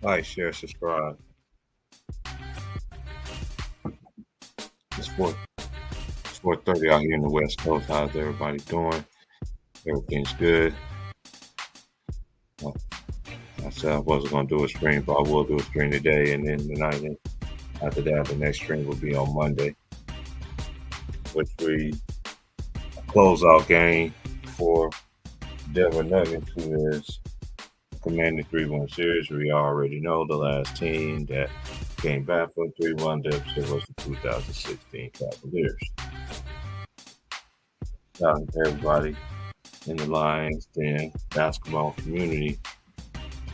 Like, share, subscribe. It's 4:30 out here in the West Coast. How's everybody doing? Everything's good. Uh, I said I wasn't gonna do a stream, but I will do a stream today, and then tonight. And after that, the next stream will be on Monday, which we close out game for Denver Nuggets, who is commanding 3-1 series. We already know the last team that came back for a 3-1 deficit was the 2016 Cavaliers. Shout out to everybody in the Lions, then basketball community.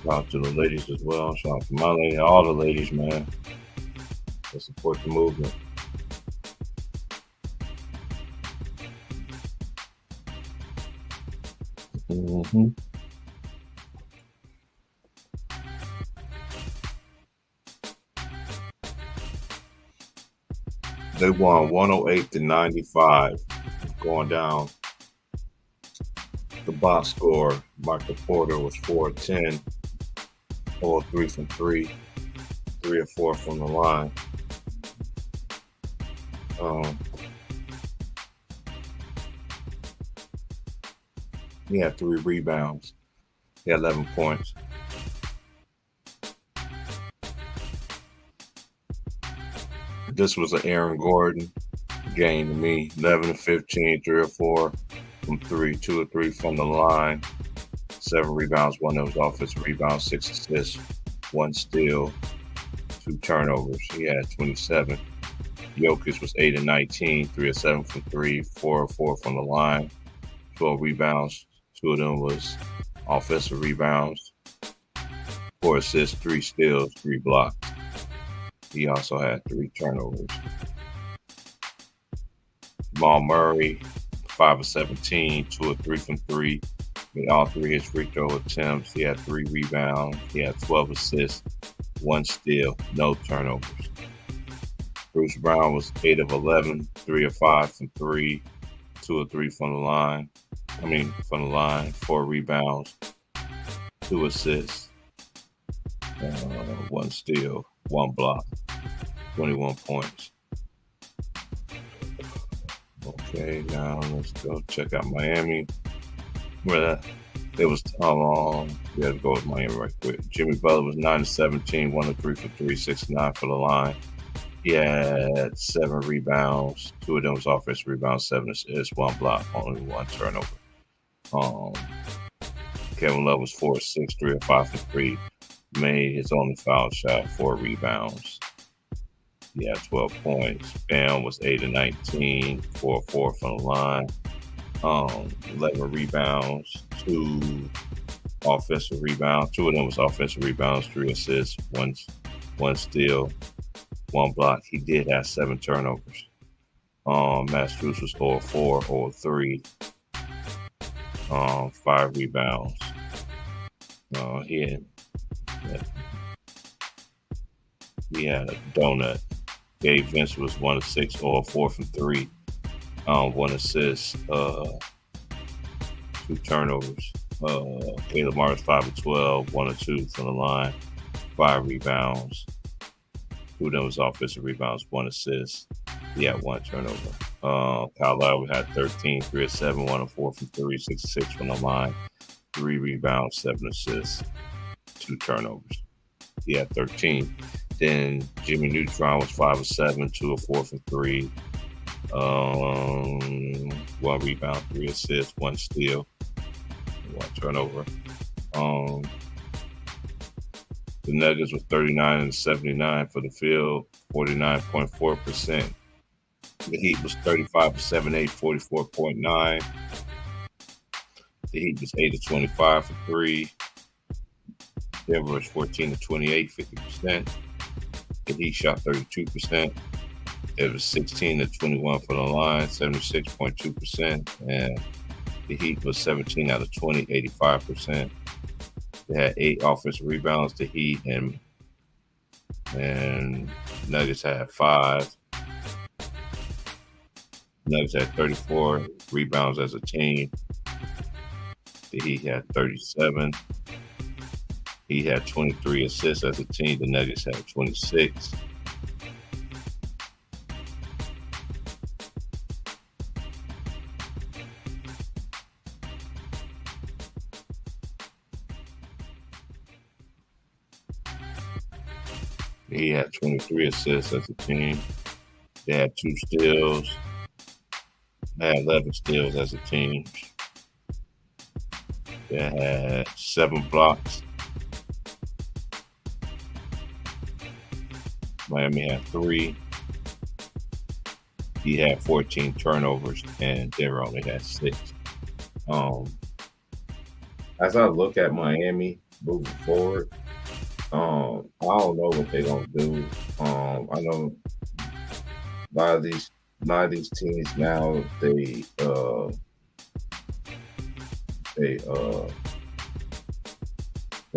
Shout out to the ladies as well. Shout out to my lady, all the ladies, man, that support the movement. Mm-hmm. They won 108-95, going down. The box score, Michael Porter was 4-10, 3 from 3, 3 or 4 from the line. He had 3 rebounds. He had 11 points. This was an Aaron Gordon game to me. 11-15, 3 or 4 from 3, 2 or 3 from the line. 7 rebounds, 1 of those offensive rebounds, 6 assists, 1 steal, 2 turnovers. He had 27. Jokic was 8-19, 3 or 7 from 3, 4 or 4 from the line, 12 rebounds. 2 of them was offensive rebounds, 4 assists, 3 steals, 3 blocks. He also had 3 turnovers. Jamal Murray, 5 of 17, 2 or 3 from 3. Made all 3 his free throw attempts. He had 3 rebounds. He had 12 assists, 1 steal, no turnovers. Bruce Brown was 8 of 11, 3 of 5 from 3, 2 or 3 from the line. From the line, 4 rebounds, 2 assists, 1 steal, 1 block, 21 points. Okay, now let's go check out Miami. Where it was, we had to go with Miami right quick. Jimmy Butler was 9-17, 1 of 3 for 3, 6-9 for the line. He had 7 rebounds, 2 of them was offensive rebounds, 7 assists, 1 block, only 1 turnover. Kevin Love was 4-6, 3 or 5 for 3. Made his only foul shot, 4 rebounds. He had 12 points. Bam was 8-19, 4 or 4 from the line. 11 rebounds, 2 offensive rebounds. 2 of them was offensive rebounds, 3 assists, 1 steal, 1 block. He did have 7 turnovers. Matt Strus was 0-4, 0-3. 5 rebounds. He had a donut. Gabe Vince was 1 of 6, 0-4 from 3. 1 assist, 2 turnovers. Caleb Martin 5 of 12, 1 of 2 from the line, 5 rebounds. 2 of them was offensive rebounds, 1 assist. He had 1 turnover. Kyle Lowry had 13, 3 of 7, 1 of 4 from 3, 6 of 6 from the line, 3 rebounds, 7 assists, 2 turnovers. He had 13. Then Jimmy Neutron was 5 of 7, 2 of 4 from 3. 1 rebound, 3 assists, 1 steal, 1 turnover. The Nuggets was 39-79 for the field, 49.4%. The Heat was 35 of 7-8, 44.9. The Heat was 8 of 25 for 3. Denver was 14 of 28, 50%. The Heat shot 32%. It was 16 of 21 for the line, 76.2%. And the Heat was 17 out of 20, 85%. They had 8 offensive rebounds. The Heat and Nuggets had 5. Nuggets had 34 rebounds as a team. The Heat had 37. He had 23 assists as a team. The Nuggets had 26. He had 23 assists as a team. They had 2 steals. They had 11 steals as a team. They had 7 blocks. Miami had 3. He had 14 turnovers, and Denver only had 6. As I look at Miami moving forward, I don't know what they're gonna do. I know a lot of these teams now they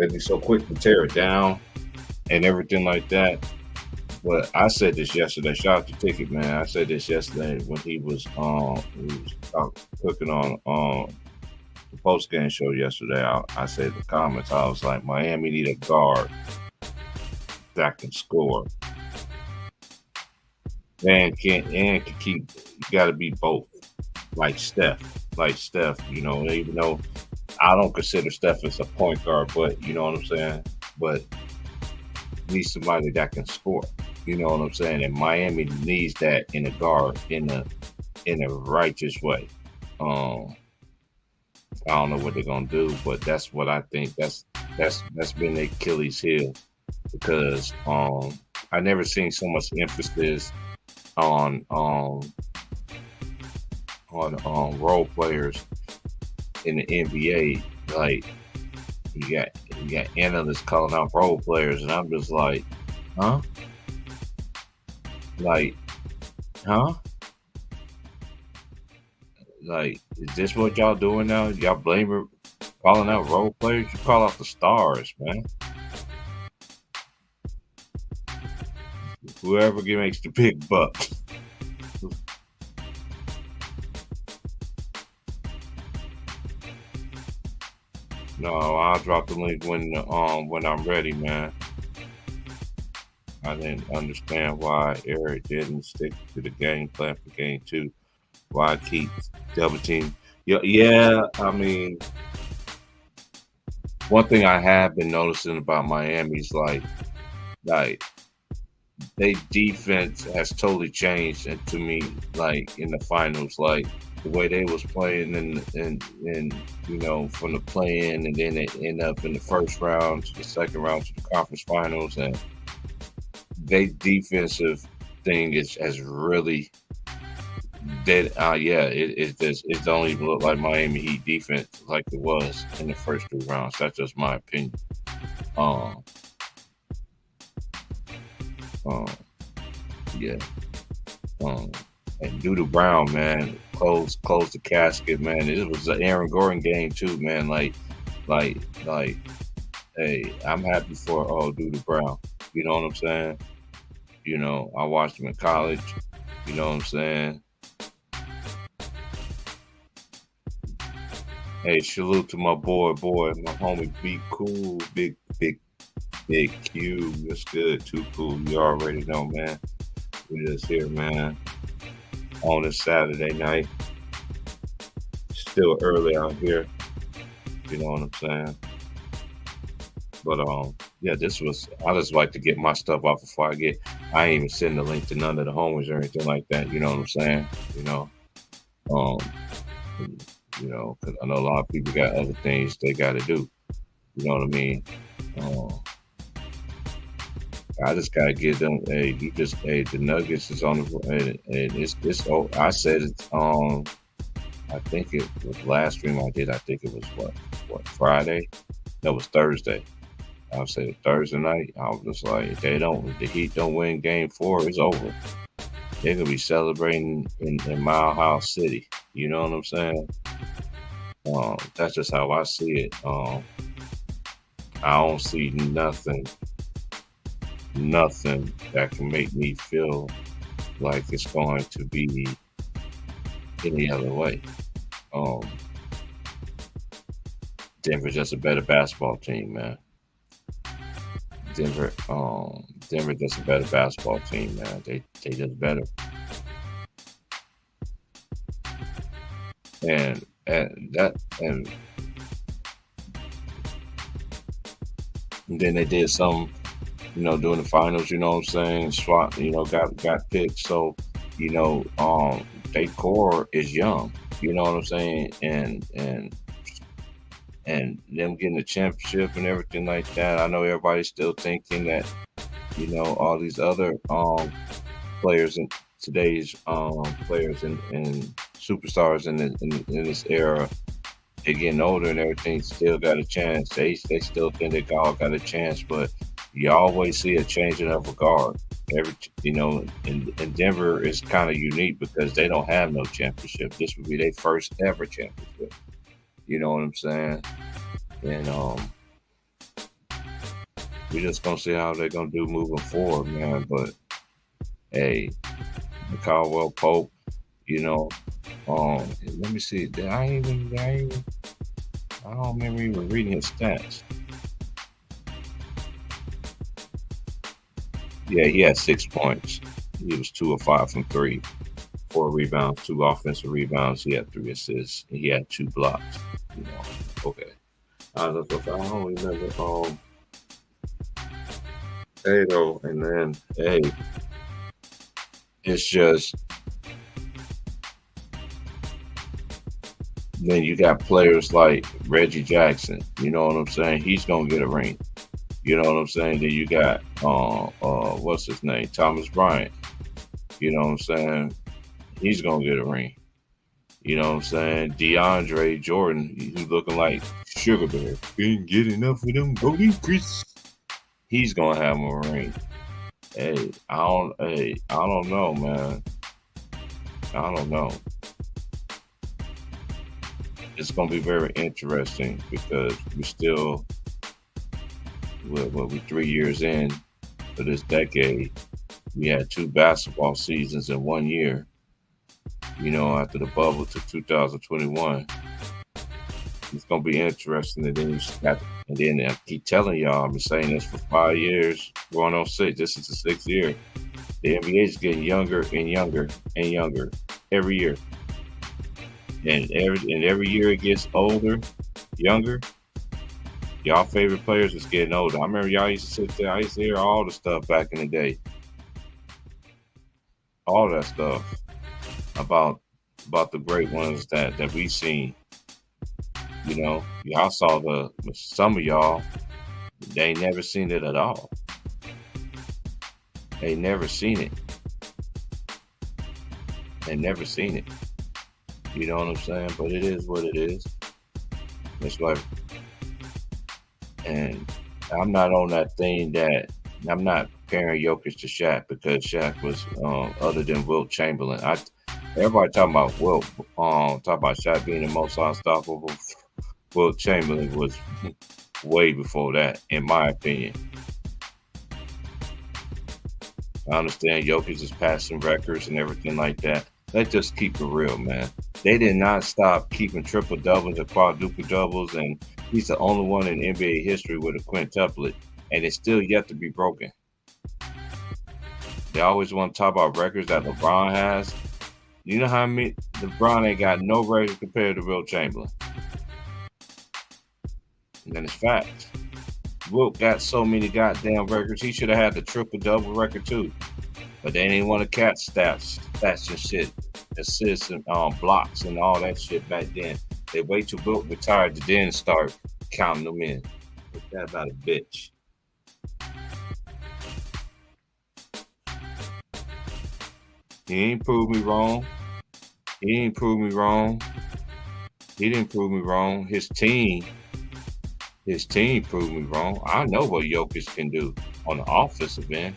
be so quick to tear it down and everything like that. But I said this yesterday. Shout out to Ticket Man. I said this yesterday when he was cooking on the post game show yesterday. I said in the comments, I was like, Miami need a guard that can score. And can keep. You got to be both, like Steph. You know, even though I don't consider Steph as a point guard, but you know what I'm saying. But need somebody that can score. You know what I'm saying? And Miami needs that in a guard in a righteous way. I don't know what they're gonna do, but that's what I think. That's been the Achilles heel because I never seen so much emphasis on role players in the NBA. Like you got analysts calling out role players, and I'm just like, huh? Like, huh? Like, is this what y'all doing now? Y'all calling out role players? You call out the stars, man. Whoever makes the big bucks. No, I'll drop the link when I'm ready, man. I didn't understand why Eric didn't stick to the game plan for game 2. Why keep double team? Yeah. I mean, one thing I have been noticing about Miami's like they defense has totally changed, and to me, like in the finals, like the way they was playing and you know from the play-in, and then they end up in the first round to the second round to the conference finals, and they defensive thing has really dead. It don't even look like Miami Heat defense like it was in the first 2 rounds. That's just my opinion. Yeah. And Doodle Brown, man, close the casket, man. This was an Aaron Gordon game too, man. Like, hey, I'm happy for Doodle Brown. You know what I'm saying? You know, I watched him in college. You know what I'm saying? Hey, salute to my boy, my homie, Be Cool, big Q. That's good, too cool. You already know, man. We just here, man, on a Saturday night. Still early out here. You know what I'm saying? But yeah, I just like to get my stuff off before I ain't even send the link to none of the homies or anything like that. You know what I'm saying? You know, because I know a lot of people got other things they got to do. You know what I mean? I just gotta get them. Hey, the Nuggets is on the. And it's. Oh, I said it. I think it was last stream I did. I think it was what Friday? That was Thursday. I said Thursday night. I was just like, if the Heat don't win Game 4, it's over. They're gonna be celebrating in Mile House City. You know what I'm saying? That's just how I see it. I don't see nothing that can make me feel like it's going to be any other way. Denver's just a better basketball team, man. Denver, Denver just a better basketball team, man. They just better. And then they did some, during the finals, you know what I'm saying? Swat, got picked. So, their core is young. You know what I'm saying? And them getting the championship and everything like that. I know everybody's still thinking that, all these other players in today's players and superstars in this era, they're getting older and everything, still got a chance. They still think they all got a chance, but you always see a changing of regard. And Denver is kind of unique because they don't have no championship. This would be their first ever championship. You know what I'm saying? And we're just gonna see how they're gonna do moving forward, man. But hey, Caldwell Pope, let me see. I don't remember even reading his stats. Yeah, he had 6 points. He was 2 of 5 from 3, 4 rebounds, 2 offensive rebounds. He had 3 assists. And he had 2 blocks. Okay. I don't remember. Hey, though, and then it's just then you got players like Reggie Jackson. You know what I'm saying? He's gonna get a ring. You know what I'm saying? Then you got what's his name? Thomas Bryant. You know what I'm saying? He's gonna get a ring. You know what I'm saying? DeAndre Jordan, he's looking like Sugar Bear. Didn't get enough of them golden Chris. He's gonna have a ring. I don't know, man. I don't know. It's gonna be very interesting because we still we're 3 years in for this decade. We had 2 basketball seasons in 1 year. After the bubble to 2021, it's gonna be interesting. And then I keep telling y'all, I've been saying this for 5 years, going on 6. This is the 6th year. The NBA is getting younger and younger and younger every year, and every year it gets older, younger. Y'all favorite players is getting older. I remember y'all used to sit there. I used to hear all the stuff back in the day, all that stuff about the great ones that we seen. Y'all saw some of y'all, they ain't never seen it at all. They never seen it. They never seen it. You know what I'm saying? But it is what it is. That's why. And I'm not on that thing that I'm not comparing Jokic to Shaq because Shaq was other than Wilt Chamberlain. Everybody talking about Wilt, talk about Shaq being the most unstoppable. Wilt Chamberlain was way before that, in my opinion. I understand Jokic is passing records and everything like that. Let's just keep it real, man. They did not stop keeping triple doubles and quadruple doubles, and he's the only one in NBA history with a quintuplet, and it's still yet to be broken. They always want to talk about records that LeBron has. You know how many? LeBron ain't got no record compared to Wilt Chamberlain. And then it's facts. Wilt got so many goddamn records. He should have had the triple double record too. But they didn't want to catch stats and shit, assists and blocks and all that shit back then. They wait till Wilt retired to then start counting them in. But that about a bitch. He ain't proved me wrong. He didn't prove me wrong. His team proved me wrong. I know what Jokic can do on the offensive end.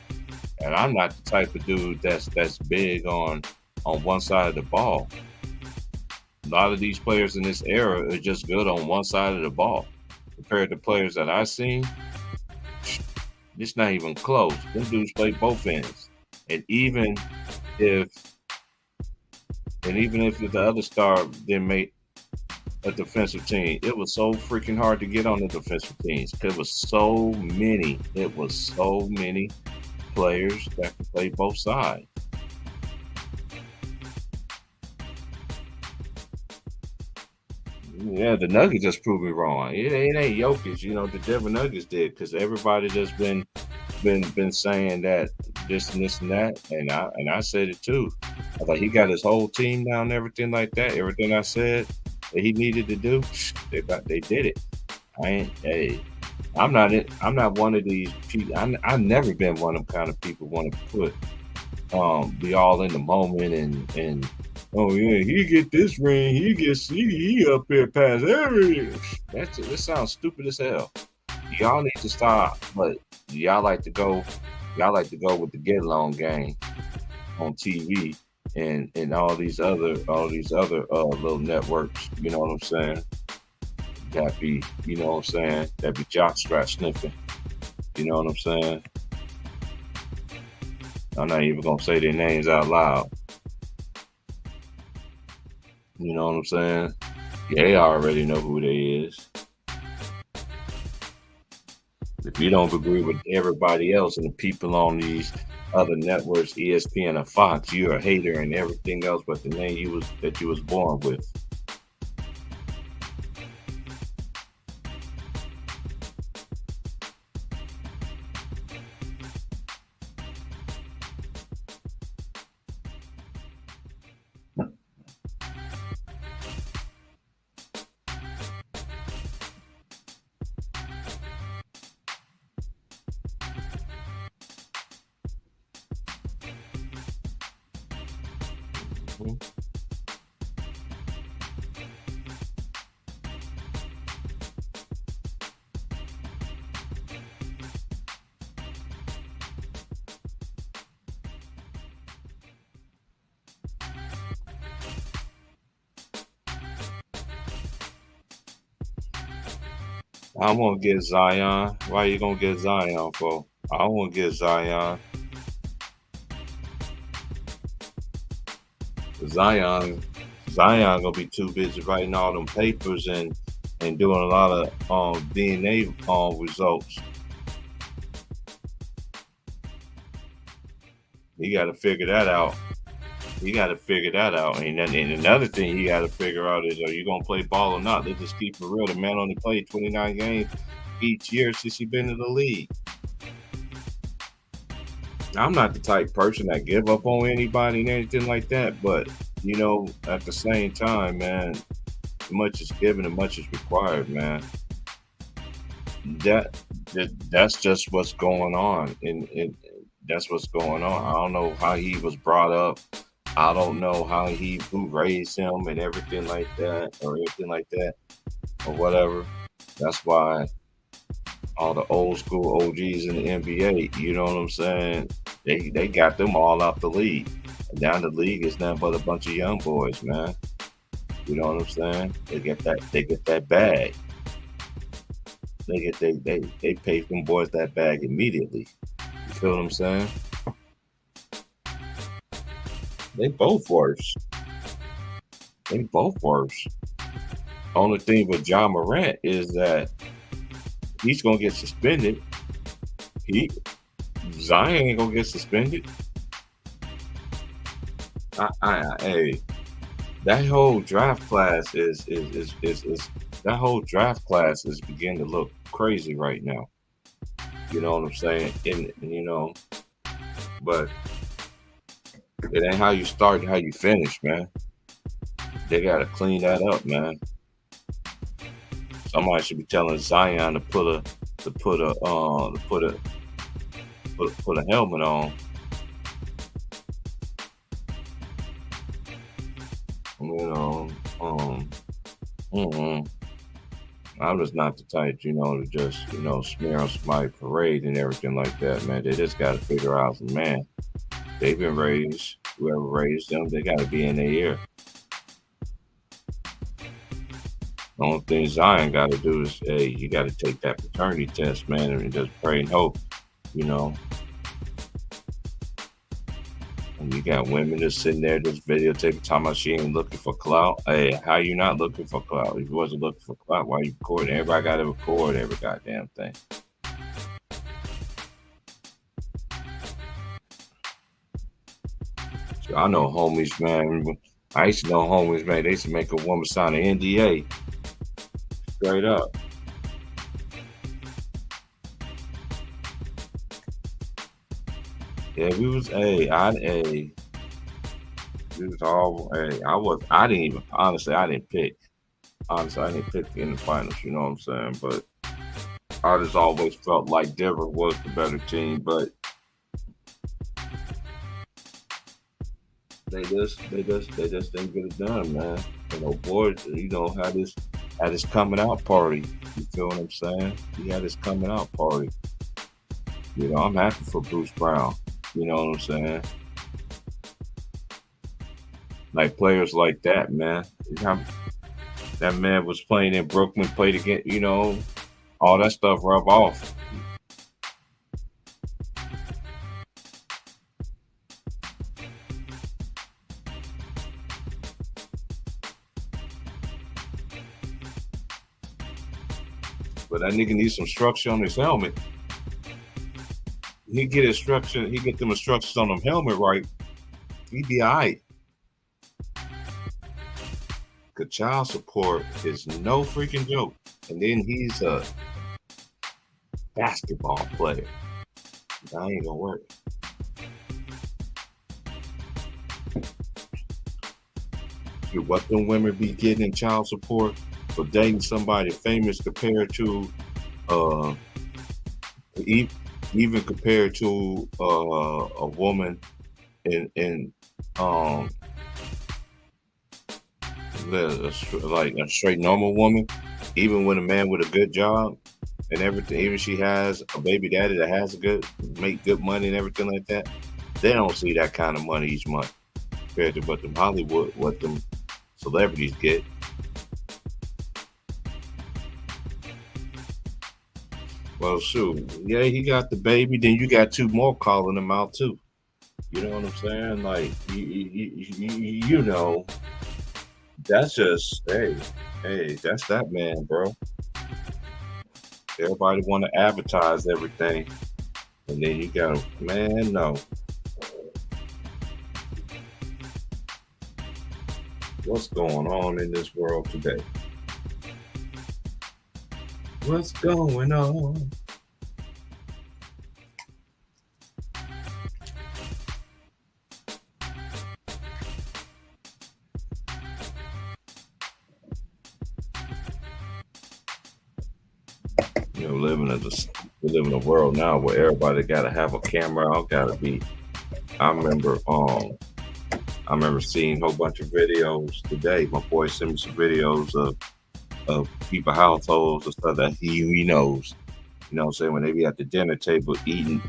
And I'm not the type of dude that's big on one side of the ball. A lot of these players in this era are just good on one side of the ball. Compared to players that I've seen, it's not even close. Them dudes play both ends. And even if the other star didn't make a defensive team. It was so freaking hard to get on the defensive teams. It was so many. It was so many players that could play both sides. Yeah, the Nuggets just proved me wrong. It ain't Jokic, the Denver Nuggets did, because everybody just been saying that this and that, and I said it too. I thought he got his whole team down, everything like that. Everything I said that he needed to do, they did it. I ain't hey. I'm not one of these people. I've never been one of them kind of people want to put be all in the moment and oh yeah, he get this ring, he up here past every. This sounds stupid as hell. Y'all need to stop, but y'all like to go, y'all like to go with the get along game on TV and all these other little networks. You know what I'm saying? That be, you know what I'm saying? That be jockstrap sniffing. You know what I'm saying? I'm not even gonna say their names out loud. You know what I'm saying? They already know who they is. If you don't agree with everybody else and the people on these other networks, ESPN or Fox, you're a hater and everything else but the name you was born with. Mhm. I want to get Zion. Why you gonna get Zion for? I want to get Zion. Zion, Zion gonna be too busy writing all them papers and doing a lot of DNA results. He got to figure that out. He got to figure that out. And another thing he got to figure out is, are you gonna play ball or not? Let's just keep it real. The man only played 29 games each year since he been in the league. I'm not the type person that give up on anybody and anything like that, but at the same time, man, much is given and much is required, man. That, that's just what's going on, and that's what's going on. I don't know how he was brought up. I don't know who raised him and everything like that, or anything like that, or whatever. That's why all the old school OGs in the NBA, you know what I'm saying? They got them all out the league. And now the league is nothing but a bunch of young boys, man. You know what I'm saying? They get that bag. They pay them boys that bag immediately. You feel what I'm saying? They both worse. They both worse. Only thing with John Morant is that he's gonna get suspended. He Zion ain't gonna get suspended. Hey, that whole draft class is that whole draft class is beginning to look crazy right now. You know what I'm saying? And but it ain't how you start and how you finish, man. They gotta clean that up, man. Somebody should be telling Zion to put a helmet on. You know, mm-mm. I'm just not the type, to just, smear on somebody's parade and everything like that, man. They just got to figure out, man, they've been raised, whoever raised them, they got to be in their ear. The only thing Zion got to do is, hey, you got to take that paternity test, man, and just pray and hope, you know. And you got women just sitting there just videotaping talking about she ain't looking for clout. Hey, how you not looking for clout? If you wasn't looking for clout, why you recording? Everybody got to record every goddamn thing. So I know homies, man. I used to know homies, man. They used to make a woman sign an NDA. Straight up. Yeah, we was we was all I didn't even honestly I didn't pick. Honestly, I didn't pick in the finals, you know what I'm saying? But I just always felt like Denver was the better team, but they just didn't get it done, man. You know, boys, had this coming out party. You feel what I'm saying? He had his coming out party. You know, I'm happy for Bruce Brown. You know what I'm saying? Like players like that, man. That man was playing in Brooklyn, played again, you know, all that stuff rub off. But that nigga needs some structure on his helmet. He get them instructions on them helmet right. He be alright. Cause child support is no freaking joke. And then he's a basketball player. That ain't gonna work. What them women be getting in child support for dating somebody famous compared to even compared to a woman in like a straight normal woman, even with a man with a good job and everything, even she has a baby daddy that has make good money and everything like that, they don't see that kind of money each month compared to what them celebrities get. Well, shoot, yeah, he got the baby. Then you got two more calling him out too. You know what I'm saying? Like, you know, that's just hey, that's that man, bro. Everybody want to advertise everything, and then you got man, no. What's going on in this world today? What's going on? You know, we live in a world now where everybody got to have a camera. I remember seeing a whole bunch of videos today. My boy sent me some videos of people households and stuff that he knows. You know what I'm saying? When they be at the dinner table eating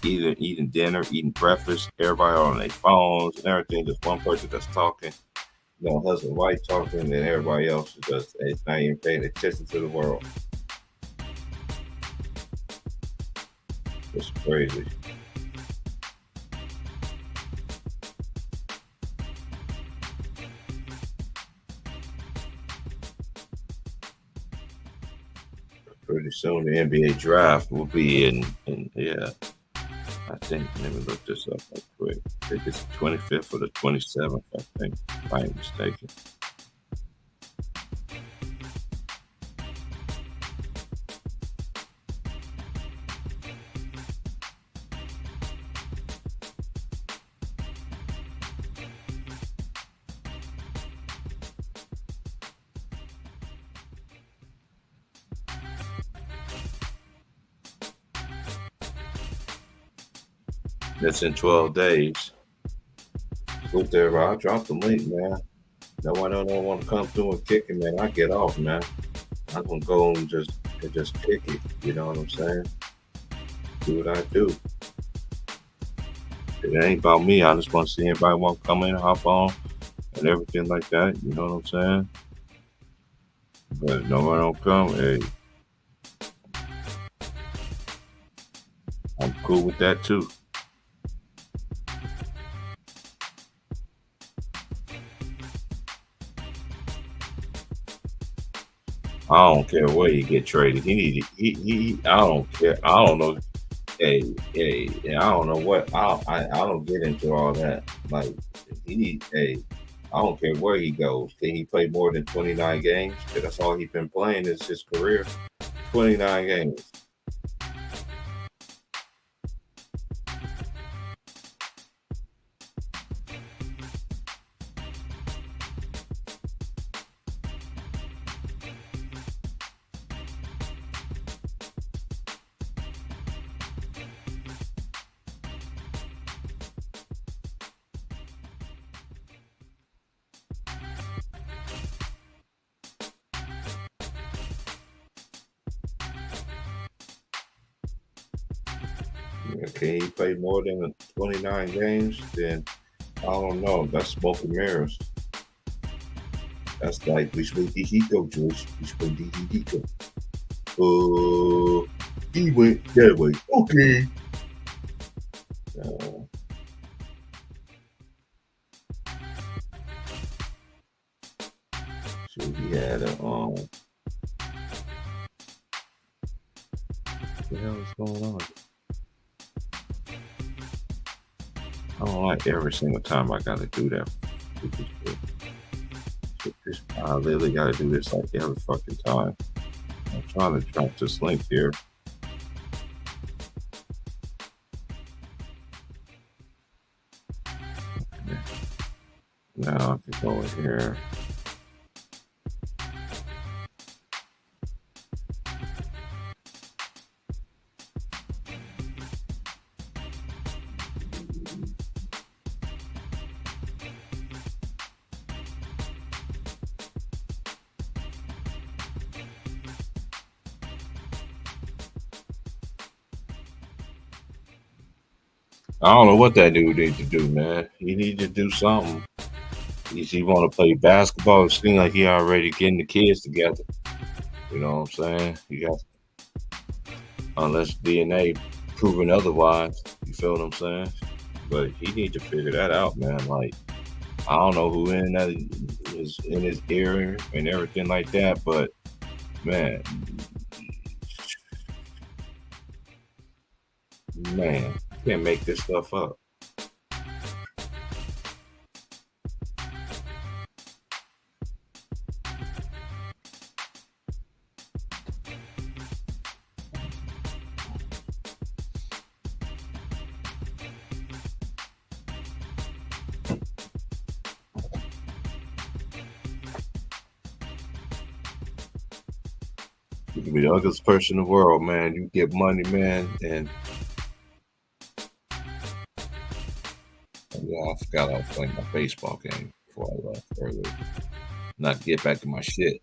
dinner, eating breakfast, everybody on their phones and everything, just one person that's talking, you know, husband, wife talking, and everybody else is just not even paying attention to the world. It's crazy. Pretty soon the NBA draft will be in yeah. I think let me look this up real quick. I think it's the 25th or the 27th, I think, if I ain't mistaken. That's in 12 days. Look there, I'll drop the link, man. No one don't want to come through and kick it, man. I get off, man. I'm gonna go and just kick it. You know what I'm saying? Do what I do. It ain't about me. I just want to see anybody want to come in, hop on, and everything like that. You know what I'm saying? But no one don't come. Hey, I'm cool with that too. I don't care where he get traded. He need. He. I don't care. I don't know. Hey, I don't know what. I don't get into all that. Like he need. Hey, I don't care where he goes. Can he play more than 29 games? 'Cause that's all he's been playing is his career. 29 games. Can he play more than 29 games? Then I don't know. That's smoke and mirrors. That's like which way did he go, George? Which way did he go? He went that way. Okay. Uh, so he had a what the hell is going on? I don't like every single time I gotta do that. I literally gotta do this like every fucking time. I'm trying to drop this link here. Now I can go in here. I don't know what that dude need to do, man. He need to do something. He want to play basketball. It seems like he already getting the kids together. You know what I'm saying? You got unless DNA proving otherwise. You feel what I'm saying? But he need to figure that out, man. Like I don't know who in that is in his ear and everything like that, but man, man, you can't make this stuff up. You can be the ugliest person in the world, man. You get money, man, and yeah, I forgot I was playing my baseball game before I left earlier. Not get back to my shit.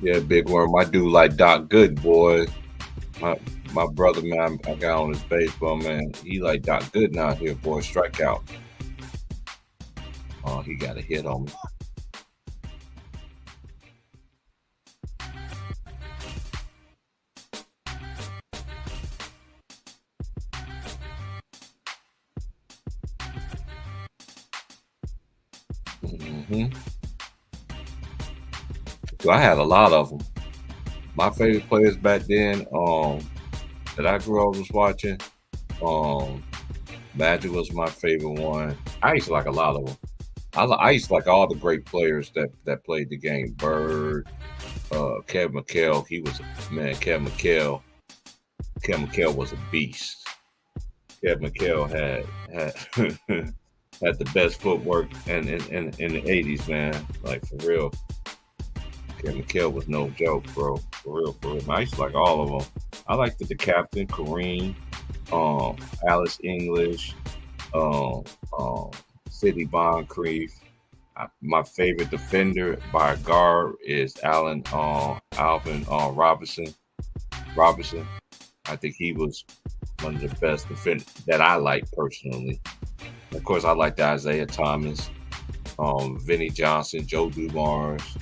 Yeah, big worm. I do like Doc Good, boy. My my brother, man, I got on his baseball, man. He like Doc Good out here, boy. Strikeout. Oh, he got a hit on me. Hmm. So I had a lot of them. My favorite players back then, that I grew up was watching, um, Magic was my favorite one. I used to like a lot of them. I used to like all the great players that played the game. Bird, Kevin McHale. He was man. Kevin McHale was a beast. Kevin McHale had had the best footwork in the 80s, man. Like for real. Kevin McHale was no joke, bro. For real, for real. I used to like all of them. I liked the captain, Kareem, Alice English, um, um, Sidney Boncrief. My favorite defender by a guard is Alvin Robinson. Robinson. I think he was one of the best defenders that I like personally. Of course, I like the Isaiah Thomas, Vinny Johnson, Joe Dumars,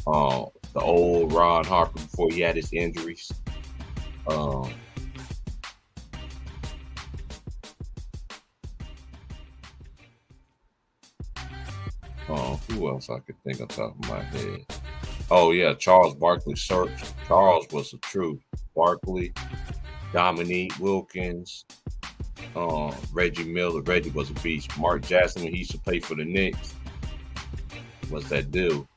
the old Ron Harper before he had his injuries. Um, Who else I could think on top of my head? Oh yeah, Charles Barkley. Search. Charles was the truth. Barkley, Dominique Wilkins, Reggie Miller. Reggie was a beast. Mark Jackson, when he used to play for the Knicks, was that dude.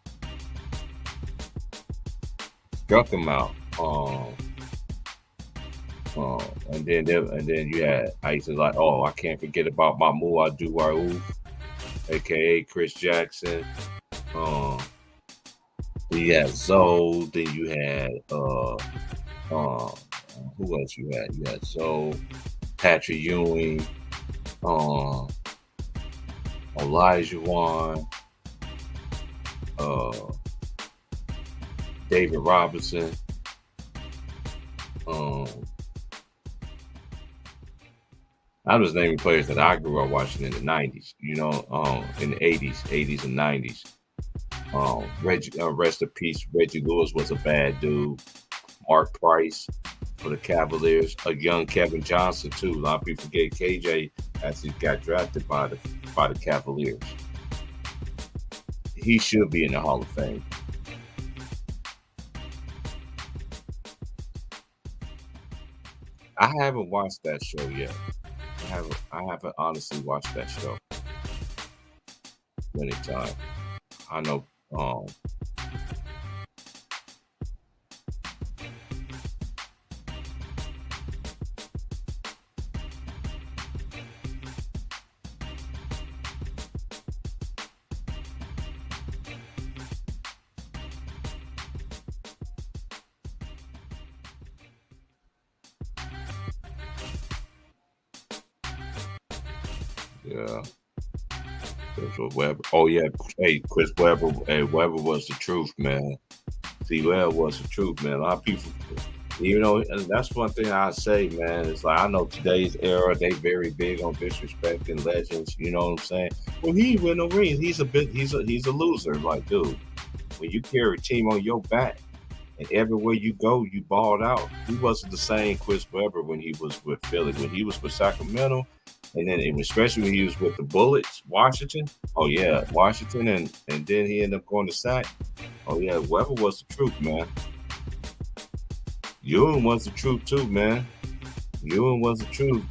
Struck him out. And then you had I used to like, oh, I can't forget about Mahmoud Abdul-Rauf, aka Chris Jackson. Um, you had Zoe, then you had who else you had? You had Zoe, Patrick Ewing, um, Elijah Wan, uh, David Robinson. Um, I was naming players that I grew up watching in the '90s. In the '80s and '90s. Reggie, rest in peace. Reggie Lewis was a bad dude. Mark Price for the Cavaliers. A young Kevin Johnson too. A lot of people forget KJ actually got drafted by the Cavaliers. He should be in the Hall of Fame. I haven't watched that show yet. I haven't honestly watched that show many times. I know. Yeah. Chris Webber. Oh yeah. Hey, Chris Webber. Hey, Webber was the truth, man. See, Webber was the truth, man. A lot of people, and that's one thing I say, man. It's like I know today's era, they very big on disrespecting legends. You know what I'm saying? Well, he ain't win no rings. He's a loser. Like, dude, when you carry a team on your back and everywhere you go, you balled out. He wasn't the same Chris Webber when he was with Philly. When he was with Sacramento, and then especially when he was with the Bullets, Washington. Oh yeah, Washington, and then he ended up going to Sac. Oh yeah, Webber was the truth, man. Ewing was the truth too, man. Ewing was the truth.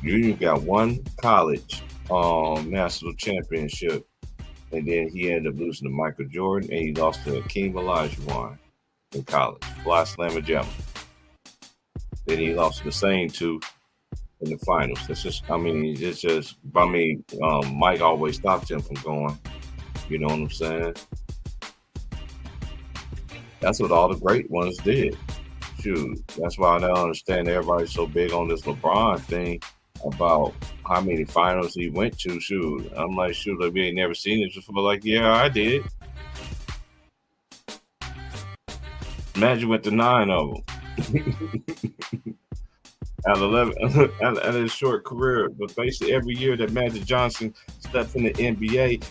Ewing got one college national championship, and then he ended up losing to Michael Jordan, and he lost to Hakeem Olajuwon in college. Fly Slammer Jam. Then he lost to the same two in the finals. Mike always stopped him from going. You know what I'm saying? That's what all the great ones did. Shoot, that's why I don't understand everybody's so big on this LeBron thing about how many finals he went to. Shoot, I'm like, shoot, like we ain't never seen it before. Like, yeah, I did. Magic went to 9 of them. At 11, at his short career, but basically every year that Magic Johnson stepped in the NBA,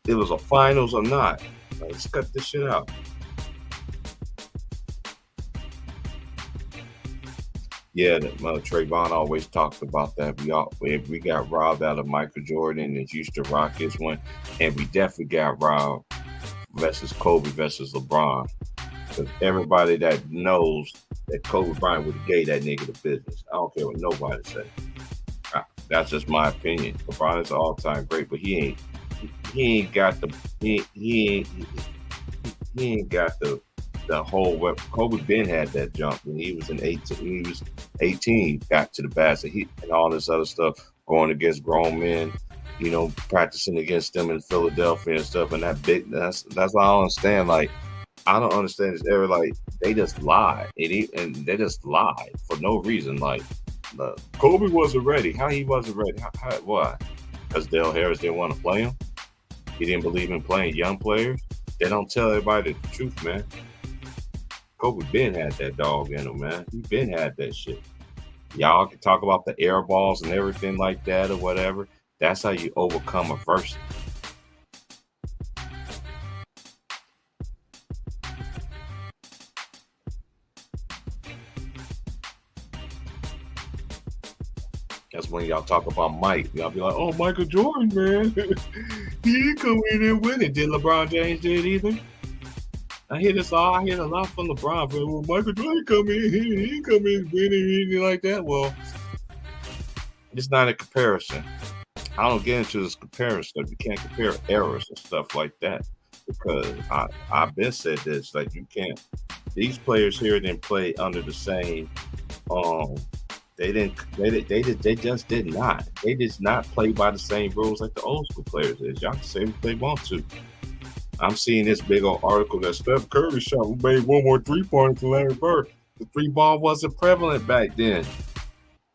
it was a finals or not. Let's cut this shit out. Yeah, Trayvon always talked about that. We got robbed out of Michael Jordan and the Houston Rockets one, and we definitely got robbed versus Kobe versus LeBron. Because everybody that knows that Kobe Bryant would have gave that nigga the business. I don't care what nobody say. That's just my opinion. LeBron is an all-time great, but he ain't got the whole web. Kobe Ben had that jump when he was 18. He was 18, got to the basket, and all this other stuff, going against grown men, practicing against them in Philadelphia and stuff. And that's why I don't understand. Like, I don't understand this era. Like, they just lie, and they just lie for no reason. Like, Kobe wasn't ready. How he wasn't ready? Why? Because Dale Harris didn't want to play him. He didn't believe in playing young players. They don't tell everybody the truth, man. Kobe Ben had that dog in him, man. He been had that shit. Y'all can talk about the air balls and everything like that or whatever. That's how you overcome adversity. That's when y'all talk about Mike. Y'all be like, "Oh, Michael Jordan, man, he didn't come in and win it. Did LeBron James did either?" I hear this all. I hear a lot from LeBron. But, well, Michael Jordan come in, he didn't come in and win anything like that. Well, it's not a comparison. I don't get into this comparison. You can't compare errors and stuff like that because I've been said this. Like you can't. These players here didn't play under the same. Um, they didn't. They just did not. They did not play by the same rules like the old school players is. Y'all can say what they want to. I'm seeing this big old article that Steph Curry shot. We made one more 3-pointer than Larry Bird. The three ball wasn't prevalent back then.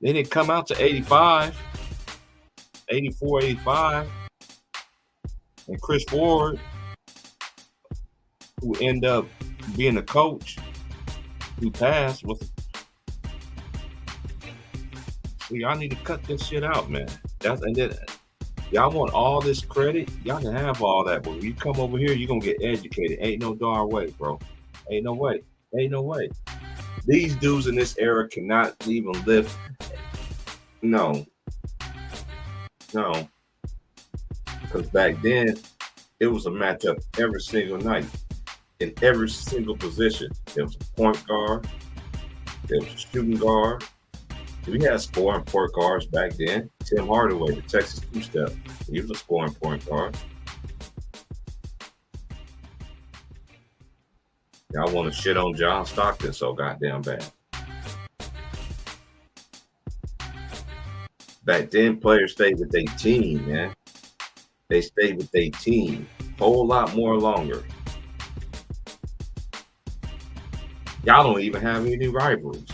They didn't come out to 85, 84, 85. And Chris Ford, who ended up being a coach, who passed, was. Y'all need to cut this shit out, man. And then y'all want all this credit. Y'all can have all that, but when you come over here, you're gonna get educated. Ain't no darn way, bro. Ain't no way. Ain't no way. These dudes in this era cannot even lift. No. Because back then, it was a matchup every single night in every single position. There was a point guard. There was a shooting guard. We had scoring point guards back then. Tim Hardaway, the Texas two-step. He was a scoring point guard. Y'all want to shit on John Stockton so goddamn bad. Back then, players stayed with their team, man. They stayed with their team a whole lot more longer. Y'all don't even have any rivalries.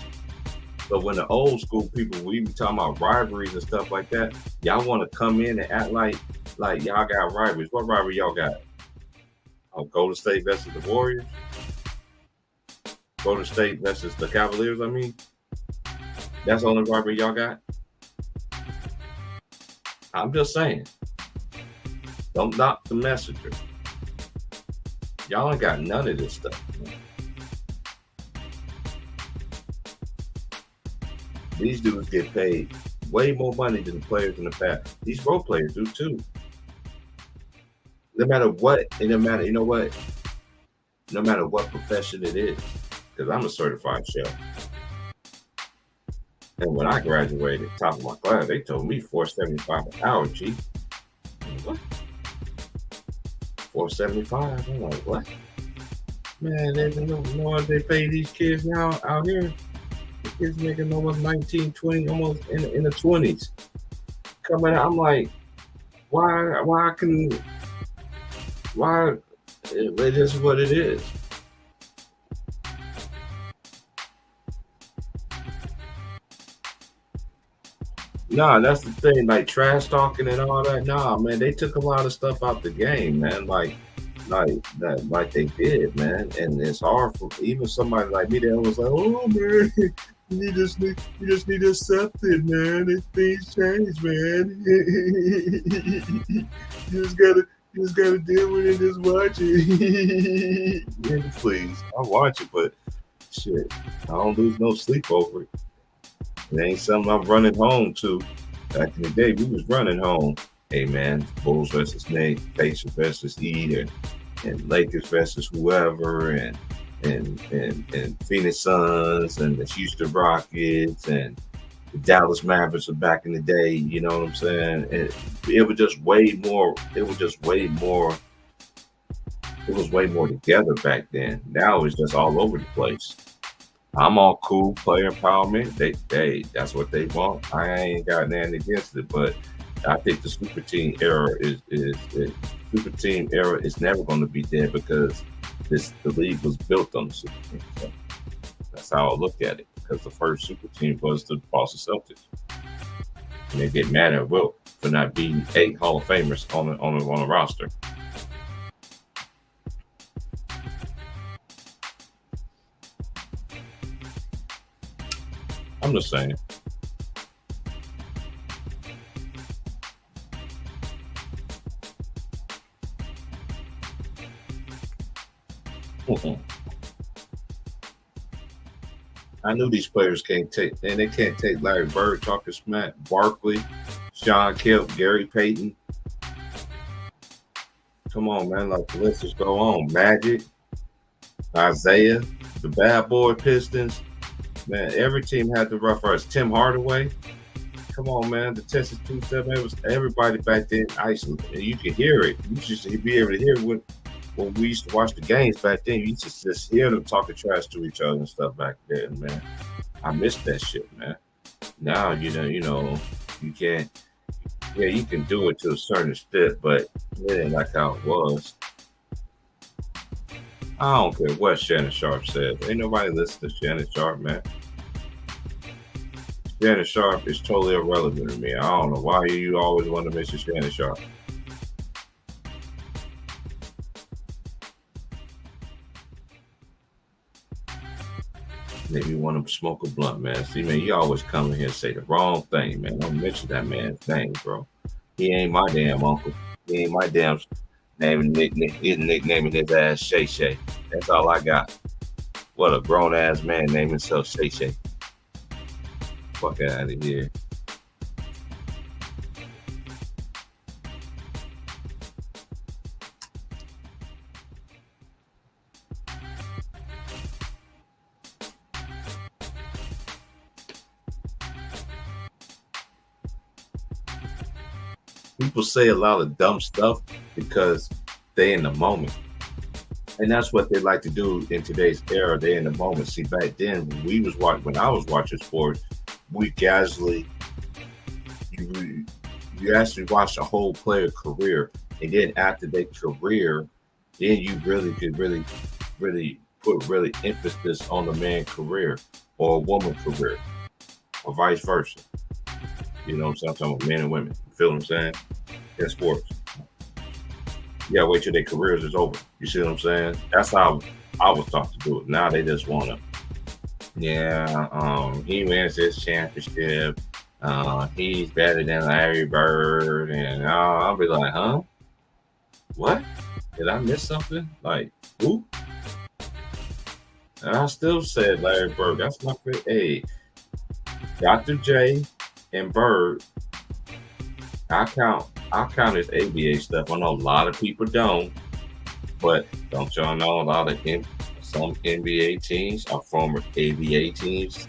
So when the old school people, we be talking about rivalries and stuff like that, y'all want to come in and act like y'all got rivalries. What rivalry y'all got? Oh, Golden State versus the Warriors? Golden State versus the Cavaliers, I mean? That's the only rivalry y'all got? I'm just saying. Don't knock the messenger. Y'all ain't got none of this stuff, man. These dudes get paid way more money than the players in the past. These role players do too. No matter what, and no matter, you know what? No matter what profession it is, because I'm a certified chef. And when I graduated, top of my class, they told me $4.75 an hour, G. What? $4.75? I'm like, what? Man, they don't know what they pay these kids now out here. The kids making almost 19, 20, almost in the 20s. Coming out, I'm like, it is what it is. Nah, that's the thing, like trash talking and all that. Nah, man, they took a lot of stuff out the game, man. Like they did, man. And it's hard for even somebody like me that was like, oh man, you just need to accept it, man. Things change, man. you just gotta deal with it, just watch it. Yeah, please, I'll watch it, but shit, I don't lose no sleep over it. It ain't something I'm running home to. Back in the day, we was running home. Hey man, Bulls versus Knicks, Pacers versus Heat, and Lakers versus whoever, and Phoenix Suns and the Houston Rockets and the Dallas Mavericks of back in the day. You know what I'm saying? It was just way more. It was way more together back then. Now it's just all over the place. I'm all cool, player empowerment. They that's what they want. I ain't got nothing against it, but I think the super team era is super team era is never going to be dead because the league was built on the super team. So that's how I look at it. Because the first super team was the Boston Celtics, and they get mad at Wilt for not beating 8 Hall of Famers on a roster. I'm just saying. I knew these players can't take, and they can't take Larry Bird talking smack, Barkley, Sean Kemp, Gary Payton. Come on, man. Like, let's just go on. Magic, Isaiah, the bad boy Pistons. Man, every team had the rough us. Tim Hardaway. Come on, man. The Texas 2-7. It was everybody back then isolated. And you could hear it. You should be able to hear when we used to watch the games back then. You used to just hear them talking trash to each other and stuff back then, man. I missed that shit, man. Now, you you can't. Yeah, you can do it to a certain extent, but it ain't like how it was. I don't care what Shannon Sharp says. Ain't nobody listen to Shannon Sharp, man. Shannon Sharp is totally irrelevant to me. I don't know why you always want to mention Shannon Sharp. Maybe you want to smoke a blunt, man. See, man, you always come in here and say the wrong thing, man. Don't mention that man's name, bro. He ain't my damn uncle. He ain't my damn nicknaming his ass Shay Shay. That's all I got. What a grown ass man named himself Shay Shay. Fuck out of here. People say a lot of dumb stuff because they in the moment. And that's what they like to do in today's era. They in the moment. See, back then when I was watching sports, we casually you actually watch a whole player career, and then after their career, then you really could really put emphasis on the man career or a woman career, or vice versa. You know what I'm saying? I'm talking about men and women. You feel what I'm saying? In sports. You gotta wait till their careers is over. You see what I'm saying? That's how I was taught to do it. Now they just wanna, he wins this championship. He's better than Larry Bird, and I'll be like, huh? What? Did I miss something? Like, who? And I still said Larry Bird. That's my favorite. Hey, Dr. J and Bird, I count his ABA stuff. I know a lot of people don't, but don't y'all know a lot of some NBA teams are former ABA teams?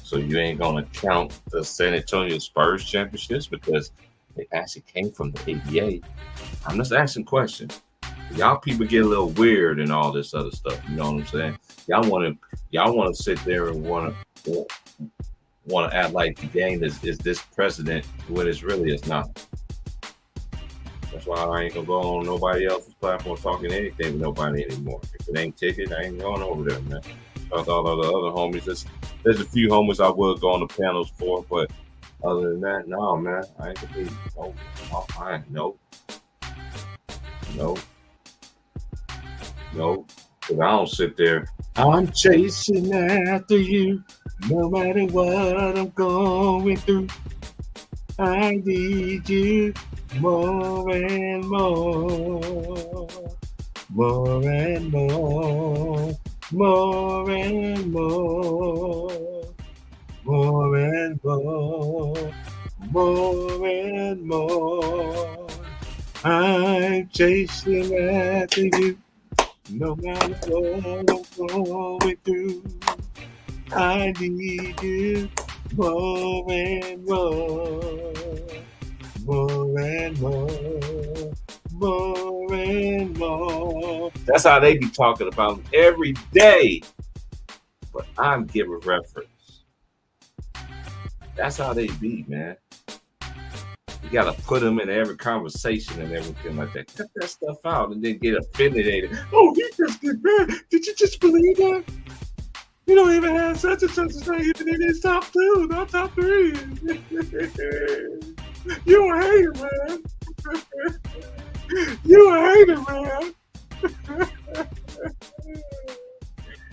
So you ain't gonna count the San Antonio Spurs championships because they actually came from the ABA. I'm just asking questions. Y'all people get a little weird and all this other stuff. You know what I'm saying? Y'all want to sit there and want to act like the game is this precedent when it's not. That's why I ain't gonna go on nobody else's platform talking anything with nobody anymore. If it ain't ticket, I ain't going over there, man. Talk to all the other homies. There's a few homies I would go on the panels for, but other than that, no, man. I ain't gonna be I'm fine. Nope. Because I don't sit there. I'm chasing after you, no matter what I'm going through. I need you more and more, more and more, more and more, more and more, more and more. I'm chasing after you, no matter what I'm going through. I need you more and more, more and more, more and more. That's how they be talking about them every day. But I'm giving reference. That's how they be, man. You gotta put them in every conversation and everything like that. Cut that stuff out and then get offended. Oh, he just did that. Did you just believe that? You don't even have such and such a thing even in his top two, not top three. You a hater, man. You a hater, man.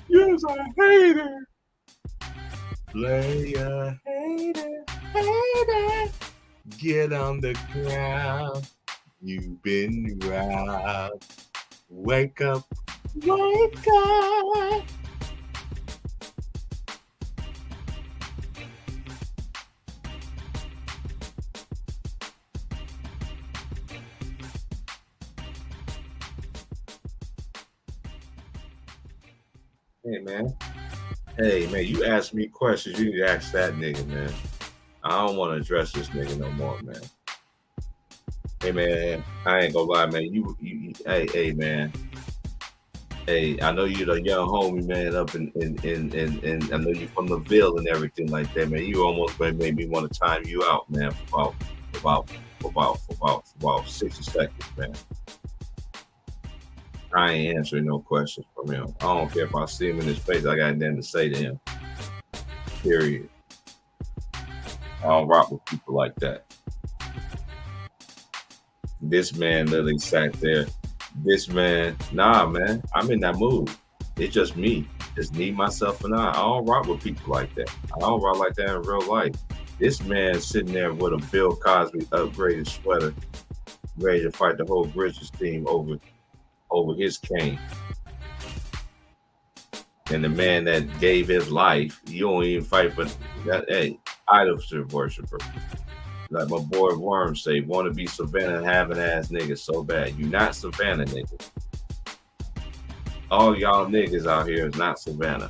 You're a hater. Player, hater. Get on the ground. You've been robbed. Wake up. Hey man. Hey man, you ask me questions, you need to ask that nigga, man. I don't want to address this nigga no more, man. Hey man, I ain't gonna lie, man. Hey man. Hey, I know you're the young homie, man, up in I know you from the Ville and everything like that, man. You almost made me want to time you out, man, for about 60 seconds, man. I ain't answering no questions from him. I don't care if I see him in his face. I got nothing to say to him. Period. I don't rock with people like that. This man literally sat there. This man, nah, man, I'm in that mood. It's just me. Just me, myself, and I. I don't rock with people like that. I don't rock like that in real life. This man sitting there with a Bill Cosby upgraded sweater, ready to fight the whole Bridges team over his cane. And the man that gave his life, you don't even fight for that. Hey, idol worshiper. Like my boy Worm say, want to be Savannah having ass niggas so bad. You not Savannah niggas. All y'all niggas out here is not Savannah.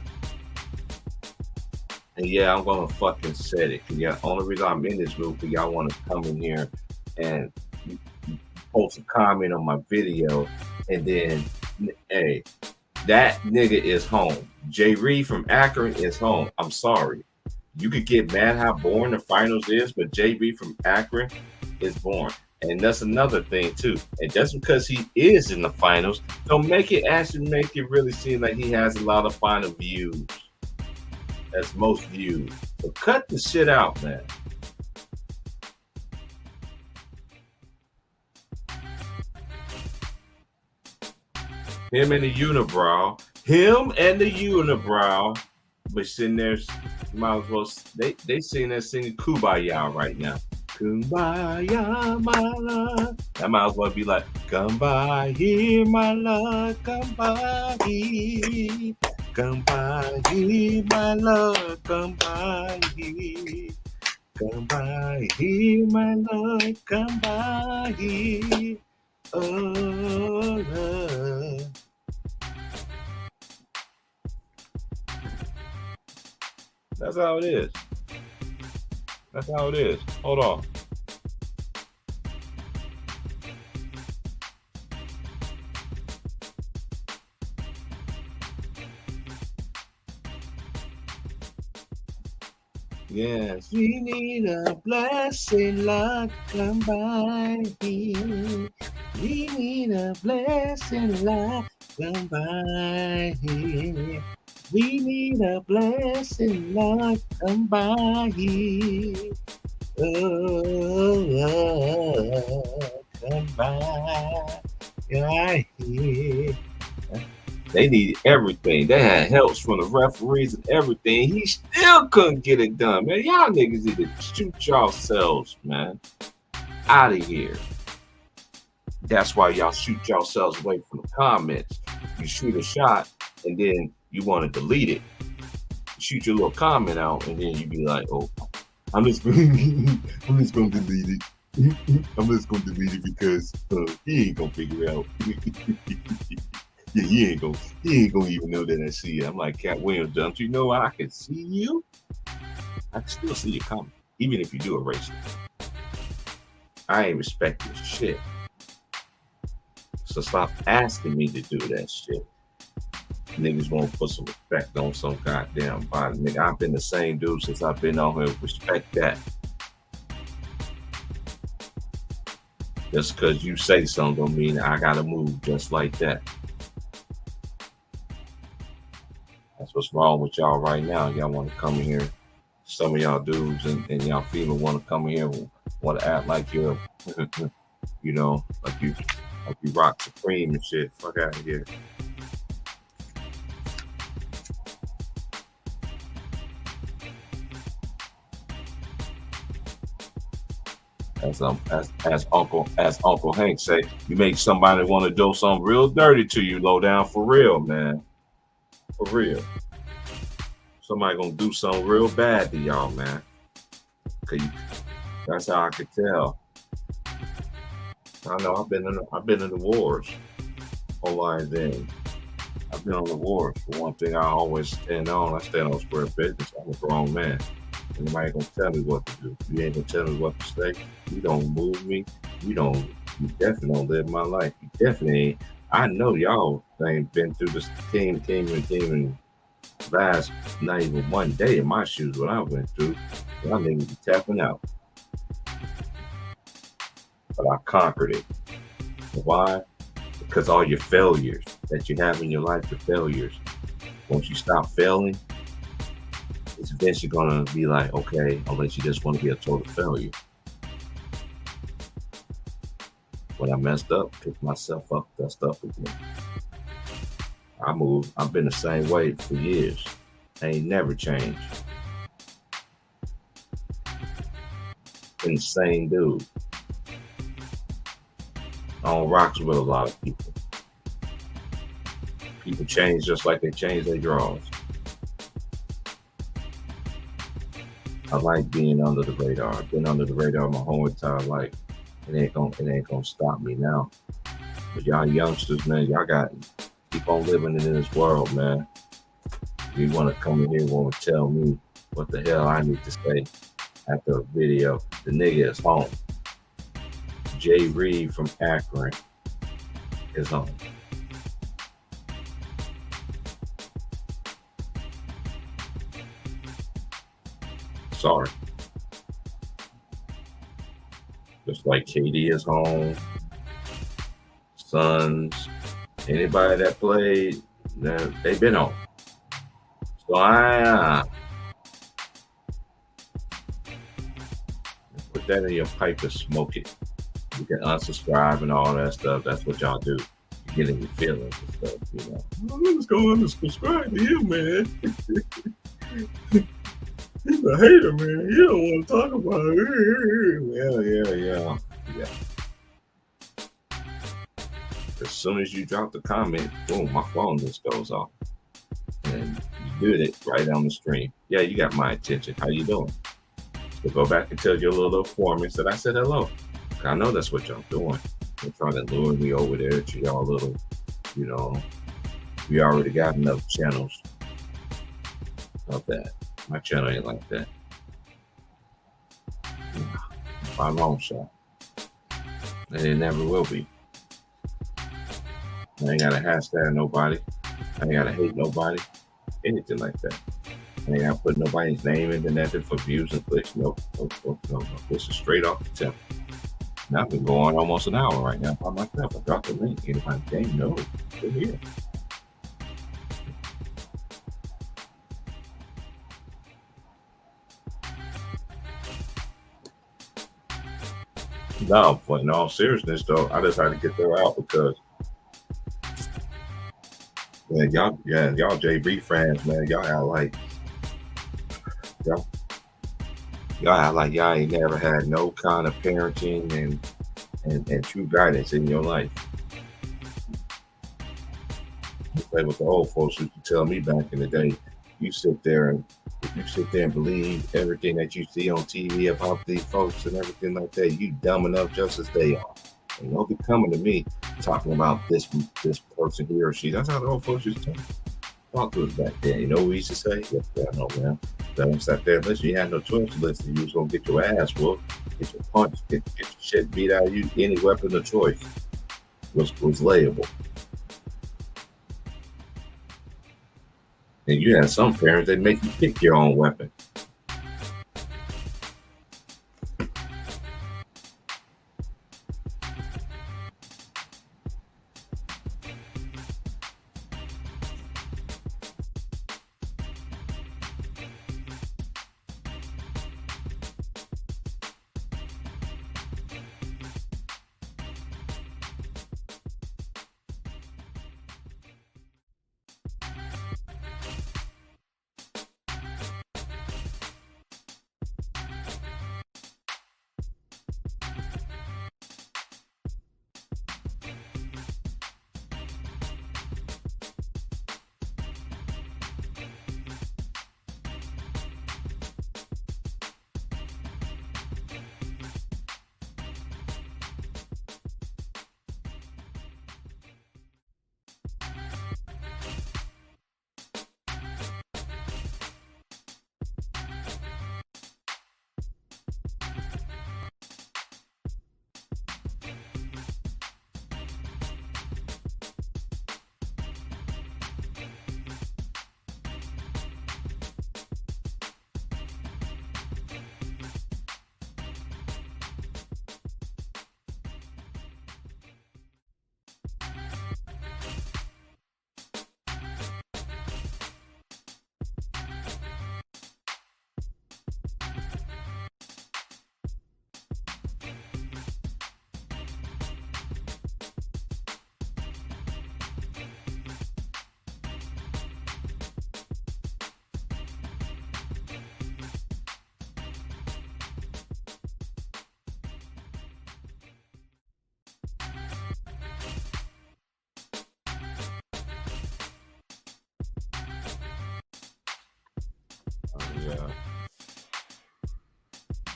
And yeah, I'm gonna fucking say it. Yeah, only reason I'm in this mood because y'all want to come in here and post a comment on my video, and then hey, that nigga is home. Jay Reed from Akron is home. I'm sorry. You could get mad how boring the finals is, but JB from Akron is boring. And that's another thing too. And just because he is in the finals, don't make it really seem like he has a lot of final views. That's most views. So cut the shit out, man. Him and the unibrow, but sitting there, might as well. They sing that singing Kumbaya right now. Kumbaya, my love. That might as well be like, come by here, my love, come by here. Come by here, my love, come by here. Come by here, my love, come by here. Oh, love. That's how it is. That's how it is. Hold on. Yes, we need a blessing like come by here. We need a blessing like come by here. We need a blessing like come by here. Oh, come by here. They need everything. They had helps from the referees and everything. He still couldn't get it done, man. Y'all niggas need to shoot yourselves, man. Out of here. That's why y'all shoot yourselves away from the comments. You shoot a shot and then you want to delete it. You shoot your little comment out and then you be like, oh, I'm just gonna delete it. I'm just gonna delete it because he ain't gonna figure it out. Yeah, he ain't gonna even know that I see it. I'm like, Cat Williams, don't you know I can see you? I can still see your comment, even if you do erase it. I ain't respecting shit. So stop asking me to do that shit. Niggas won't put some respect on some goddamn body. Nigga, I've been the same dude since I've been on here. Respect that. Just because you say something don't mean I gotta move just like that. That's what's wrong with y'all right now. Y'all want to come in here. Some of y'all dudes and y'all female want to come in here, want to act like you're, you know, like you rock supreme and shit. Fuck out of here. As Uncle Hank say, you make somebody want to do something real dirty to you, low down for real, man. For real. Somebody gonna do something real bad to y'all, man. Cause that's how I could tell. I know I've been in the wars on Lions Den. I've been on the wars. For one thing, I always I stand on square business. I'm a grown man. Anybody ain't gonna tell me what to do. You ain't gonna tell me what to say. You don't move me. You don't. You definitely don't live my life. You definitely ain't. I know y'all ain't been through this team, last not even one day in my shoes. What I went through, y'all niggas be tapping out. But I conquered it. Why? Because all your failures that you have in your life, your failures. Once you stop failing, it's eventually gonna be like, okay, unless you just want to be a total failure. When I messed up, picked myself up, dust up again. I moved. I've been the same way for years. I ain't never changed. Been the same dude. I don't rocks with a lot of people. People change just like they change their drawers. I like being under the radar. I've been under the radar my whole entire life. It ain't gonna stop me now. But y'all youngsters, man, y'all got keep on living in this world, man. You want to come in here and want to tell me what the hell I need to say after a video? The nigga is home. Jay Reed from Akron is home. Sorry. Just like KD is home. Suns, anybody that played, they've been home. So I put that in your pipe and smoke it. You can unsubscribe and all that stuff. That's what y'all do. You get in your feelings and stuff, you know. I'm just going to unsubscribe to you, man. He's a hater, man. You don't want to talk about it. Yeah. As soon as you drop the comment, boom, my phone just goes off. And you did it right on the stream. Yeah, you got my attention. How you doing? So go back and tell your little performance that I said hello. I know that's what y'all doing. You're trying to lure me over there to y'all little, you know, we already got enough channels of that. My channel ain't like that. My long shot. And it never will be. I ain't gotta hashtag nobody. I ain't gotta hate nobody. Anything like that. I ain't gotta put nobody's name in the net for views and clicks. No. This is straight off the tip. Now I've been going almost an hour right now by myself. I dropped the link. Anybody game? No. Good here. No, but in all seriousness, though, I just had to get that out because, man, y'all JB fans, man, y'all ain't never had no kind of parenting and true guidance in your life. Like what the old folks used to tell me back in the day, you sit there and believe everything that you see on TV about these folks and everything like that, you dumb enough just as they are. And don't be coming to me talking about this person here or she. That's how the old folks used to talk to us back then. You know what we used to say? Yes, I know, man. Don't sat there. Listen, you had no choice to listen. You was gonna get your ass whooped, get your punch, get your shit beat out of you. Any weapon of choice was layable. And you had some parents that make you pick your own weapon.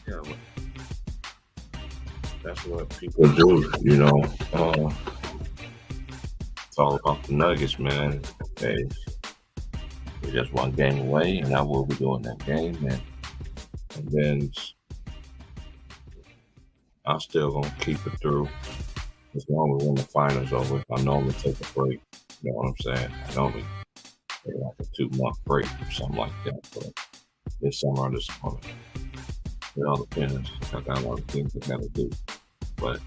yeah, that's what people do. It's all about the Nuggets, man. They just one game away, and I will be doing that game, and then I'm still gonna keep it through as long as when the finals over. I normally take a break. You know what I'm saying? I normally take like a 2-month break or something like that. But this summer I just want to get all the finish. I got a lot of things I gotta do, but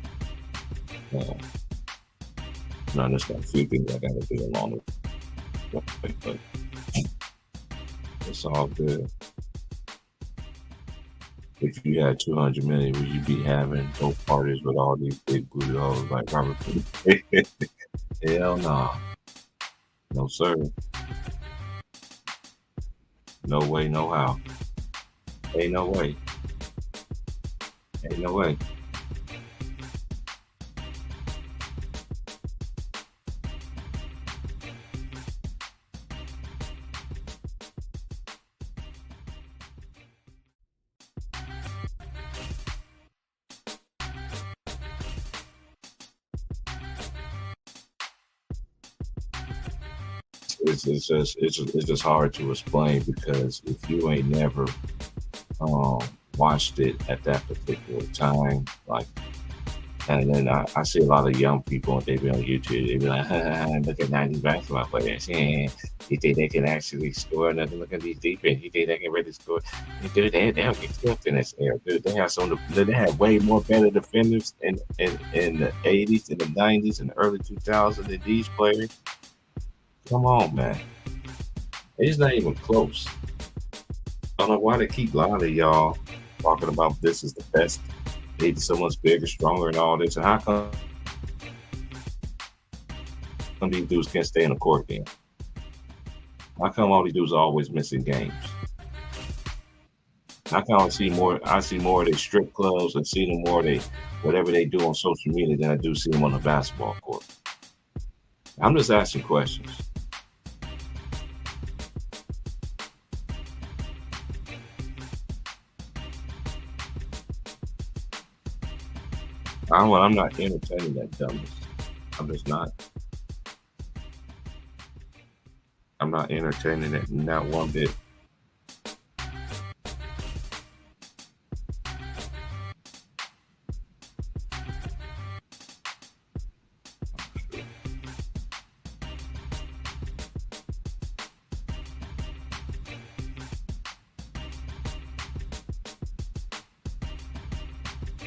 no, there's got a few things I gotta do along the way. But it's all good. If you had 200 million, would you be having both parties with all these big booty hoes like Robert? Hell no. No, sir. No way, no how. Ain't no way. Ain't no way. It's just hard to explain because if you ain't never watched it at that particular time, like, and then I see a lot of young people, they be on YouTube, they be like, look at 90 basketball players, yeah, you think they can actually score? Nothing. Look at these defense, you think they can really score? Dude, they don't get killed in this era, dude. They have way more better defenders in the 80s and the 90s and the early 2000s than these players. Come on, man. It's not even close. I don't know why they keep lying to y'all, talking about this is the best. They so much bigger, stronger, and all this. And how come these dudes can't stay in the court then? How come all these dudes are always missing games? How come I see more of their strip clubs and see them more of whatever they do on social media than I do see them on the basketball court? I'm just asking questions. I'm not entertaining that dumbness. I'm just not. I'm not entertaining it, not one bit.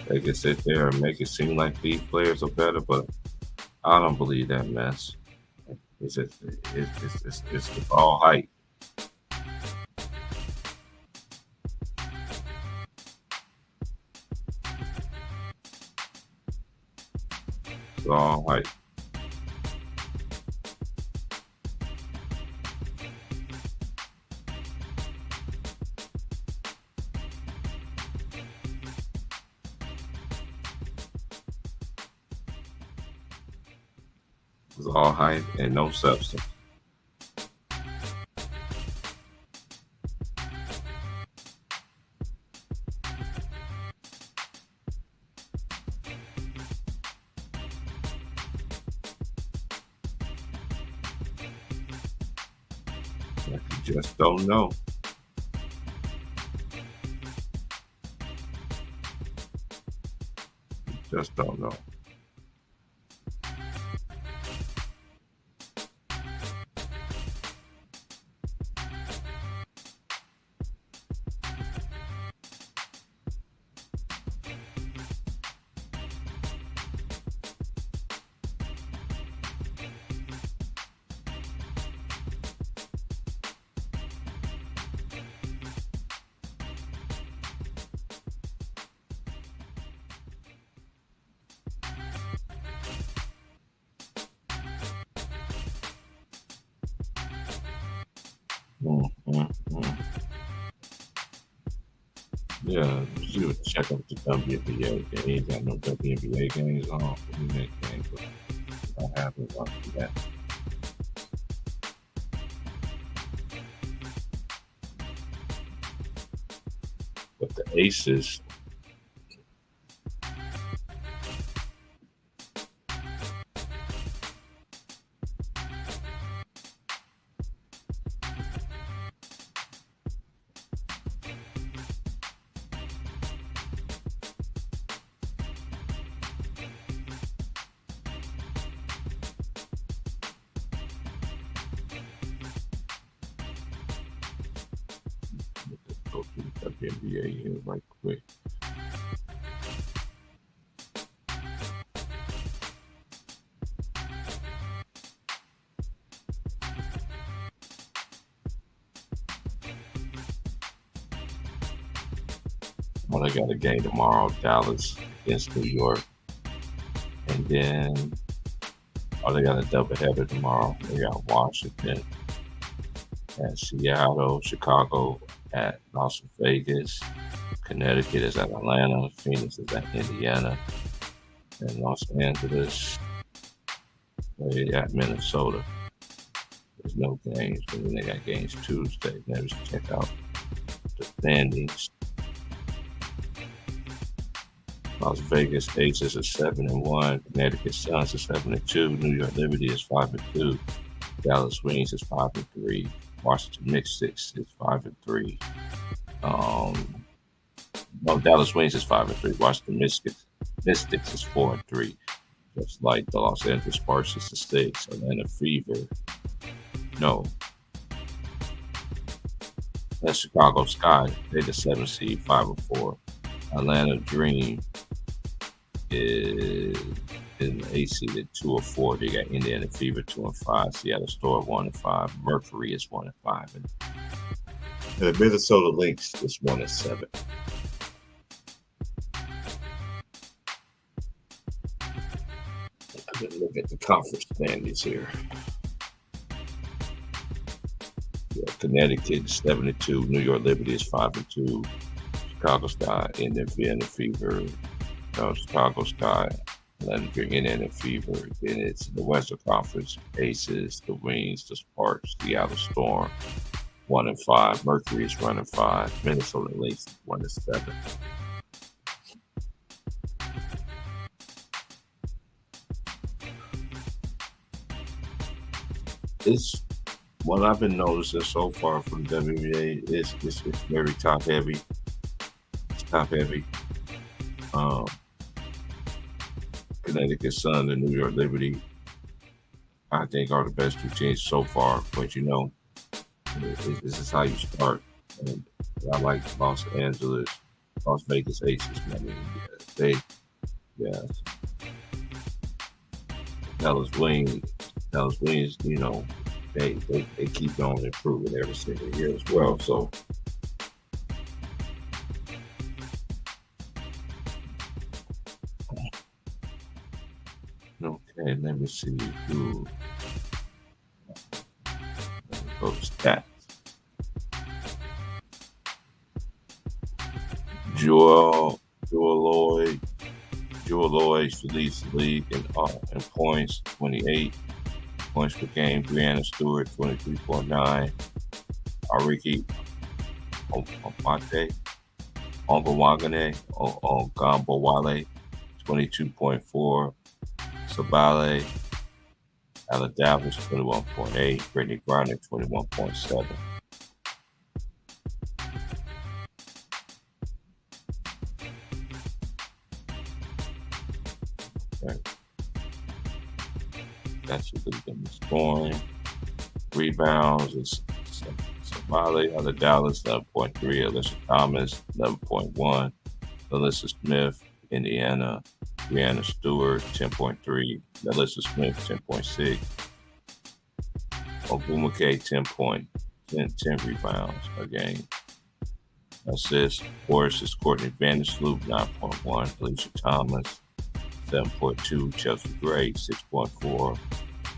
They can sit there and make it seem like these players are better, but I don't believe that mess. It's all hype. It's all hype. It's all hype and no substance. You just don't know. You just don't know. Yeah, you would check out the WNBA. They ain't got no WNBA games on. We make games, but don't have it like that. But the Aces, go through the WNBA here right quick. Well, they got a game tomorrow, Dallas against New York. And then, they got a doubleheader tomorrow. They got Washington at Seattle, Chicago at Las Vegas, Connecticut is at Atlanta, Phoenix is at Indiana, and Los Angeles play at Minnesota. There's no games, but then they got games Tuesday. Never check out the standings. Las Vegas Aces are 7-1. Connecticut Suns are 7-2. New York Liberty is 5-2. Dallas Wings is 5-3. Washington Mystics is 5-3. Dallas Wings is 5-3. Washington Mystics is 4-3. Just like the Los Angeles Sparks is the 6. Atlanta Fever. No. That's Chicago Sky. They're the 7 seed, 5-4. Atlanta Dream is in the 8 seed at 2-4. They got Indiana Fever 2-5. Seattle Storm 1-5. Mercury is 1-5. And the Minnesota Lynx is 1-7. Look at the conference standings here. Yeah, Connecticut is 7-2. New York Liberty is 5-2. Chicago Sky, Indiana Fever, Chicago Sky, Indiana Fever. Then it's the Western Conference: Aces, the Wings, the Sparks, Seattle Storm, 1-5. Mercury is 1-5. Minnesota Lynx 1-7. It's what I've been noticing so far from WNBA is it's very top heavy. It's top heavy. Connecticut Sun and New York Liberty, I think, are the best two teams so far. But this is how you start. And I like Las Vegas Aces. I mean, Dallas Wings, they keep on improving every single year as well. So okay, let me see who go to stats. Jewel Lloyd leads the league in points, 28 points per game. Brianna Stewart, 23.9. Ariki Omate, Ongambawale, 22.4. Sabale, Aladavis, 21.8. Brittany Griner, 21.7. Okay. That's what they're going to be scoring. Rebounds is Sabale, Aladavis, 11.3. Alyssa Thomas, 11.1. Alyssa Smith, Indiana. Brianna Stewart, 10.3. Alyssa Smith, 10.6. Ogumake, 10 rebounds a game. Assists, of course, is Courtney Vandersloot, 9.1. Alicia Thomas, 7.2. Chelsea Gray, 6.4.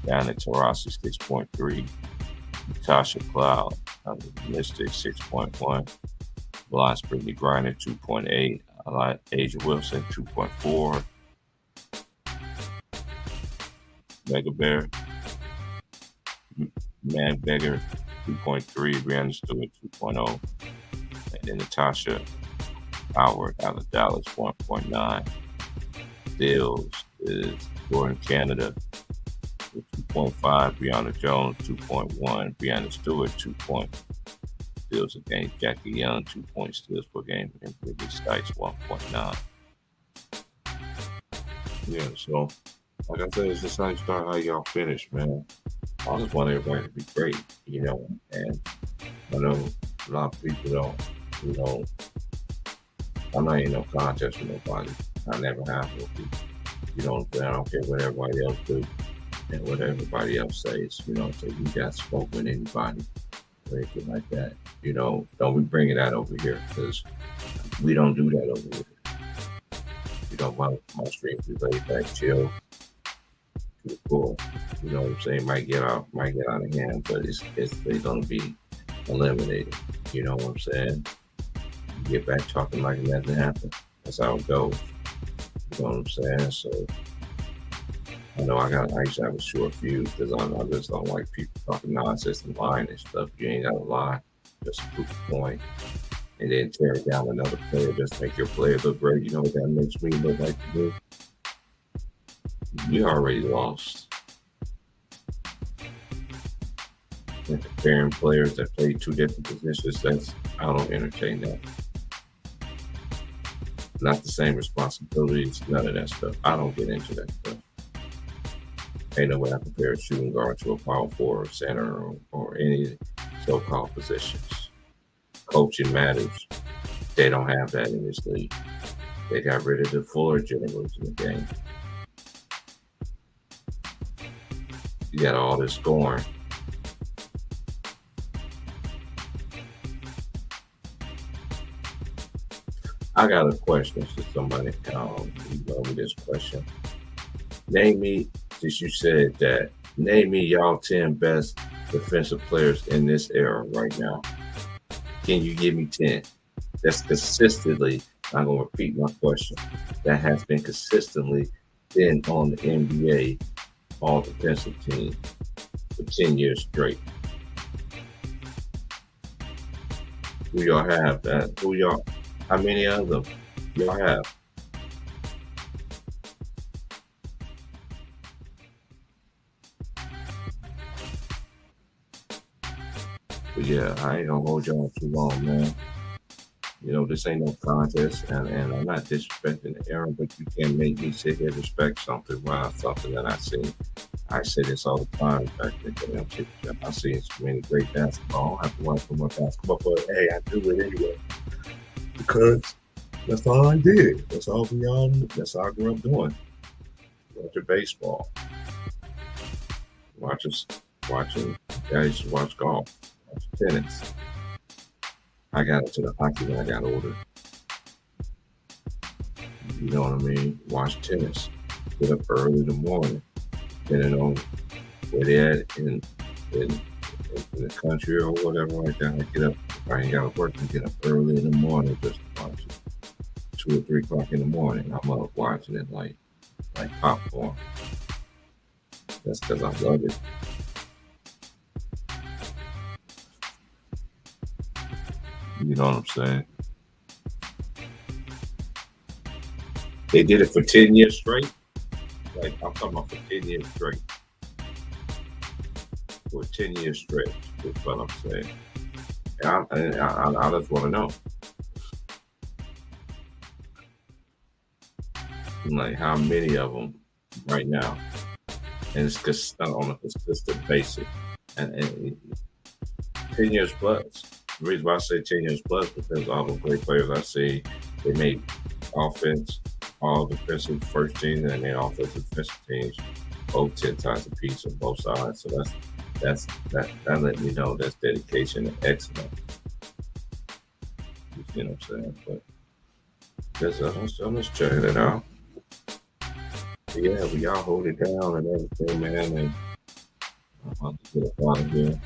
Diana Taurasi, 6.3. Natasha Cloud, Mystics, 6.1. Blind Brittany Griner, 2.8. Asia Wilson, 2.4. Mega Bear, Man Beggar, 2.3. Brianna Stewart, 2.0. And then Natasha Howard out of Dallas, 1.9. Stills is Jordan Canada with 2.5. Brianna Jones, 2.1. Brianna Stewart, 2 points. Steals a game. Jackie Young, 2 points steals per game. And Brittany Stites, 1.9. Yeah, so like I said, it's just how you start, how y'all finish, man. I just want everybody to be great, and I know a lot of people don't, I'm not in no contest with nobody. I never have with people. You know what I'm saying? I don't care what everybody else do and what everybody else says, so you got smoke with anybody or anything like that. Don't be bringing that over here because we don't do that over here. My streams be laid back, chill, to the core. You know what I'm saying? Might get out of hand, but they're gonna be eliminated. You know what I'm saying? You get back talking like nothing happened. That's how it goes. You know what I'm saying? So I know I used to have a short fuse because I just don't like people talking nonsense and lying and stuff. You ain't gotta lie, just prove a point. And then tear down another player, just make your player look great. You know what that makes me look like to do? You already lost. And comparing players that play two different positions, I don't entertain that. Not the same responsibilities, none of that stuff. I don't get into that stuff. Ain't no way I compare a shooting guard to a power forward, center, or any so-called positions. Coaching matters. They don't have that in this league. They got rid of the Fuller generation in the game. You got all this scoring. I got a question for somebody. You know me this question. Name me, since you said that, name me y'all 10 best defensive players in this era right now. Can you give me 10? That's consistently, I'm going to repeat my question, that has been consistently been on the NBA all defensive team for 10 years straight. Who y'all have that? How many of them y'all have? But yeah, I ain't gonna hold y'all too long, man. This ain't no contest, and I'm not disrespecting the era, but you can't make me sit here respect something that I see. I say this all the time back in the damn I've seen so many great basketball. I have to watch so much basketball, but hey, I do it anyway. Because that's all I did. That's all that's all I grew up doing. Watching baseball. Watching guys watch golf. Watch tennis. I got into the hockey when I got older. You know what I mean? Watch tennis. Get up early in the morning. Depending on where they're at in the country or whatever like that. I get up. If I ain't got to work, I get up early in the morning just to watch it. 2 or 3 o'clock in the morning. I'm up watching it like popcorn. That's because I love it. You know what I'm saying? They did it for 10 years straight. Like, I'm talking about for 10 years straight. For 10 years straight, is what I'm saying. And I just want to know. Like, how many of them right now? And it's just on a consistent basis. And 10 years plus. The reason why I say 10 years plus because all the great players I see, they make offense, all defensive first team, and then offensive defensive teams, both 10 times a piece on both sides. So that let me know that's dedication and excellence. You see what I'm saying? But I'm just checking it out. But yeah, we all hold it down and everything, man. And I'm about to get up out of here.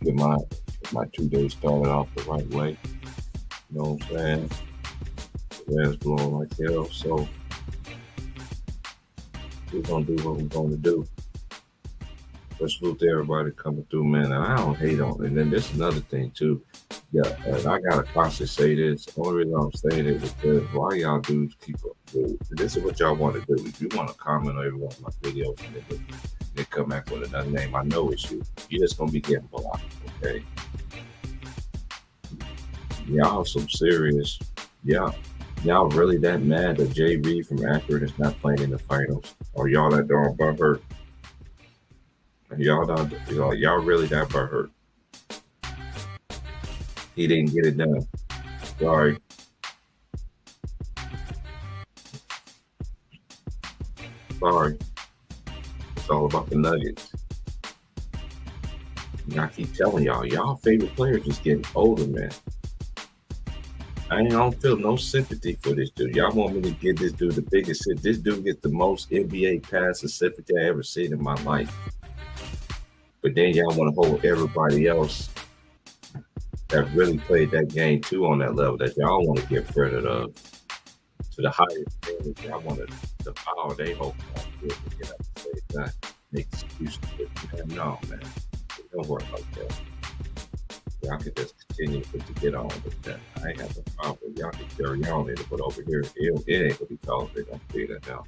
Get my 2 days started off the right way. You know what I'm saying? The wind's blowing like hell, so we're gonna do what we're gonna do. salute to everybody coming through, man. And I don't hate on it. And then there's another thing too. Yeah, and I gotta constantly say this. The only reason I'm saying it is because why y'all dudes keep up, dude? This is what y'all want to do. If you want to comment on every one of my videos and they come back with another name, I know it's you. You're just gonna be getting blocked, okay? Y'all some serious. Y'all really that mad that Jay Reed from Akron is not playing in the finals? Or y'all that darn butthurt? Y'all really that butthurt? He didn't get it done. Sorry. Sorry. It's all about the Nuggets. And I keep telling y'all favorite players is getting older, man. I don't feel no sympathy for this dude. Y'all want me to give this dude the biggest hit. This dude gets the most NBA pass sympathy I ever seen in my life. But then y'all want to hold everybody else that really played that game too on that level that y'all want to give credit of to the highest standard. Y'all want to power they hope to get up and say that, make excuses. Man, no, man. It don't work like that. Y'all can just continue to get on with that. I ain't have no problem. Y'all can carry on it, but over here, it ain't gonna be called. They're gonna figure that out.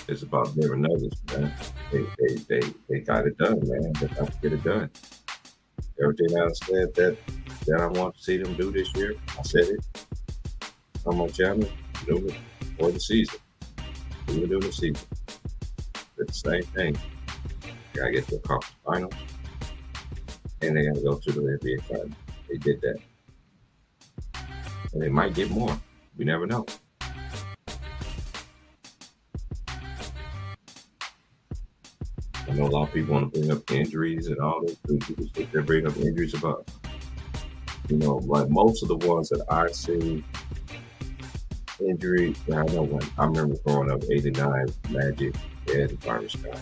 It's about never Nuggets, man. They got it done, man. They got to get it done. Everything I said that I want to see them do this year, I said it. I'm on channel, do it for the season. Do it during the season. It's the same thing. They gotta get to the conference finals, and they gotta go to the NBA finals. They did that, and they might get more. We never know. I know a lot of people want to bring up injuries and all this. They bring up injuries about, like most of the ones that I see injuries. I know when I remember growing up, '89 Magic, they had the virus guy.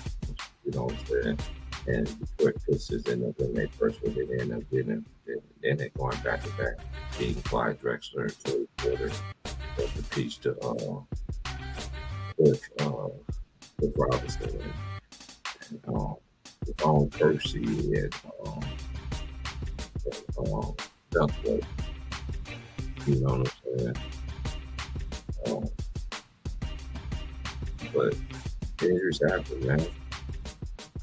You know what I'm saying? And Detroit Pistons ended up when they first were, they ended up getting it. Then they're going back to back, beating Clyde Drexler and Terry Porter, the piece to with Robinson. On Percy and Duckworth. You know what I'm saying? But injuries happen, man.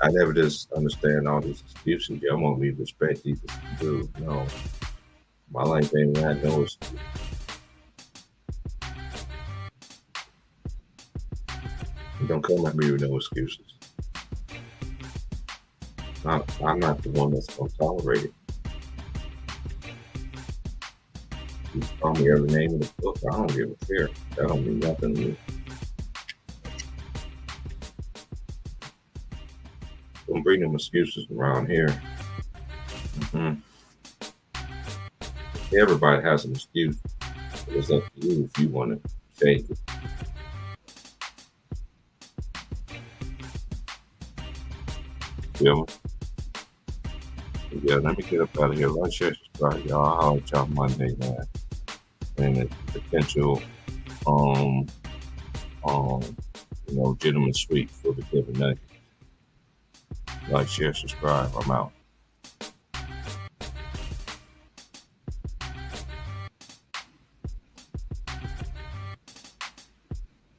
I never just understand all these excuses. Y'all want me to respect these dudes. No. My life ain't had no excuse. Don't come at me with no excuses. I'm not the one that's going to tolerate it. You call me every name in the book, I don't give a care. That don't mean nothing to me. Don't bring them excuses around here. Mm-hmm. Everybody has an excuse. It's up to you if you want to change it. Feel me? Yeah, let me get up out of here. Like, share, subscribe, y'all. I'll holler at y'all Monday, man. And the potential, gentleman sweep for the Denver Nuggets. Like, share, subscribe. I'm out.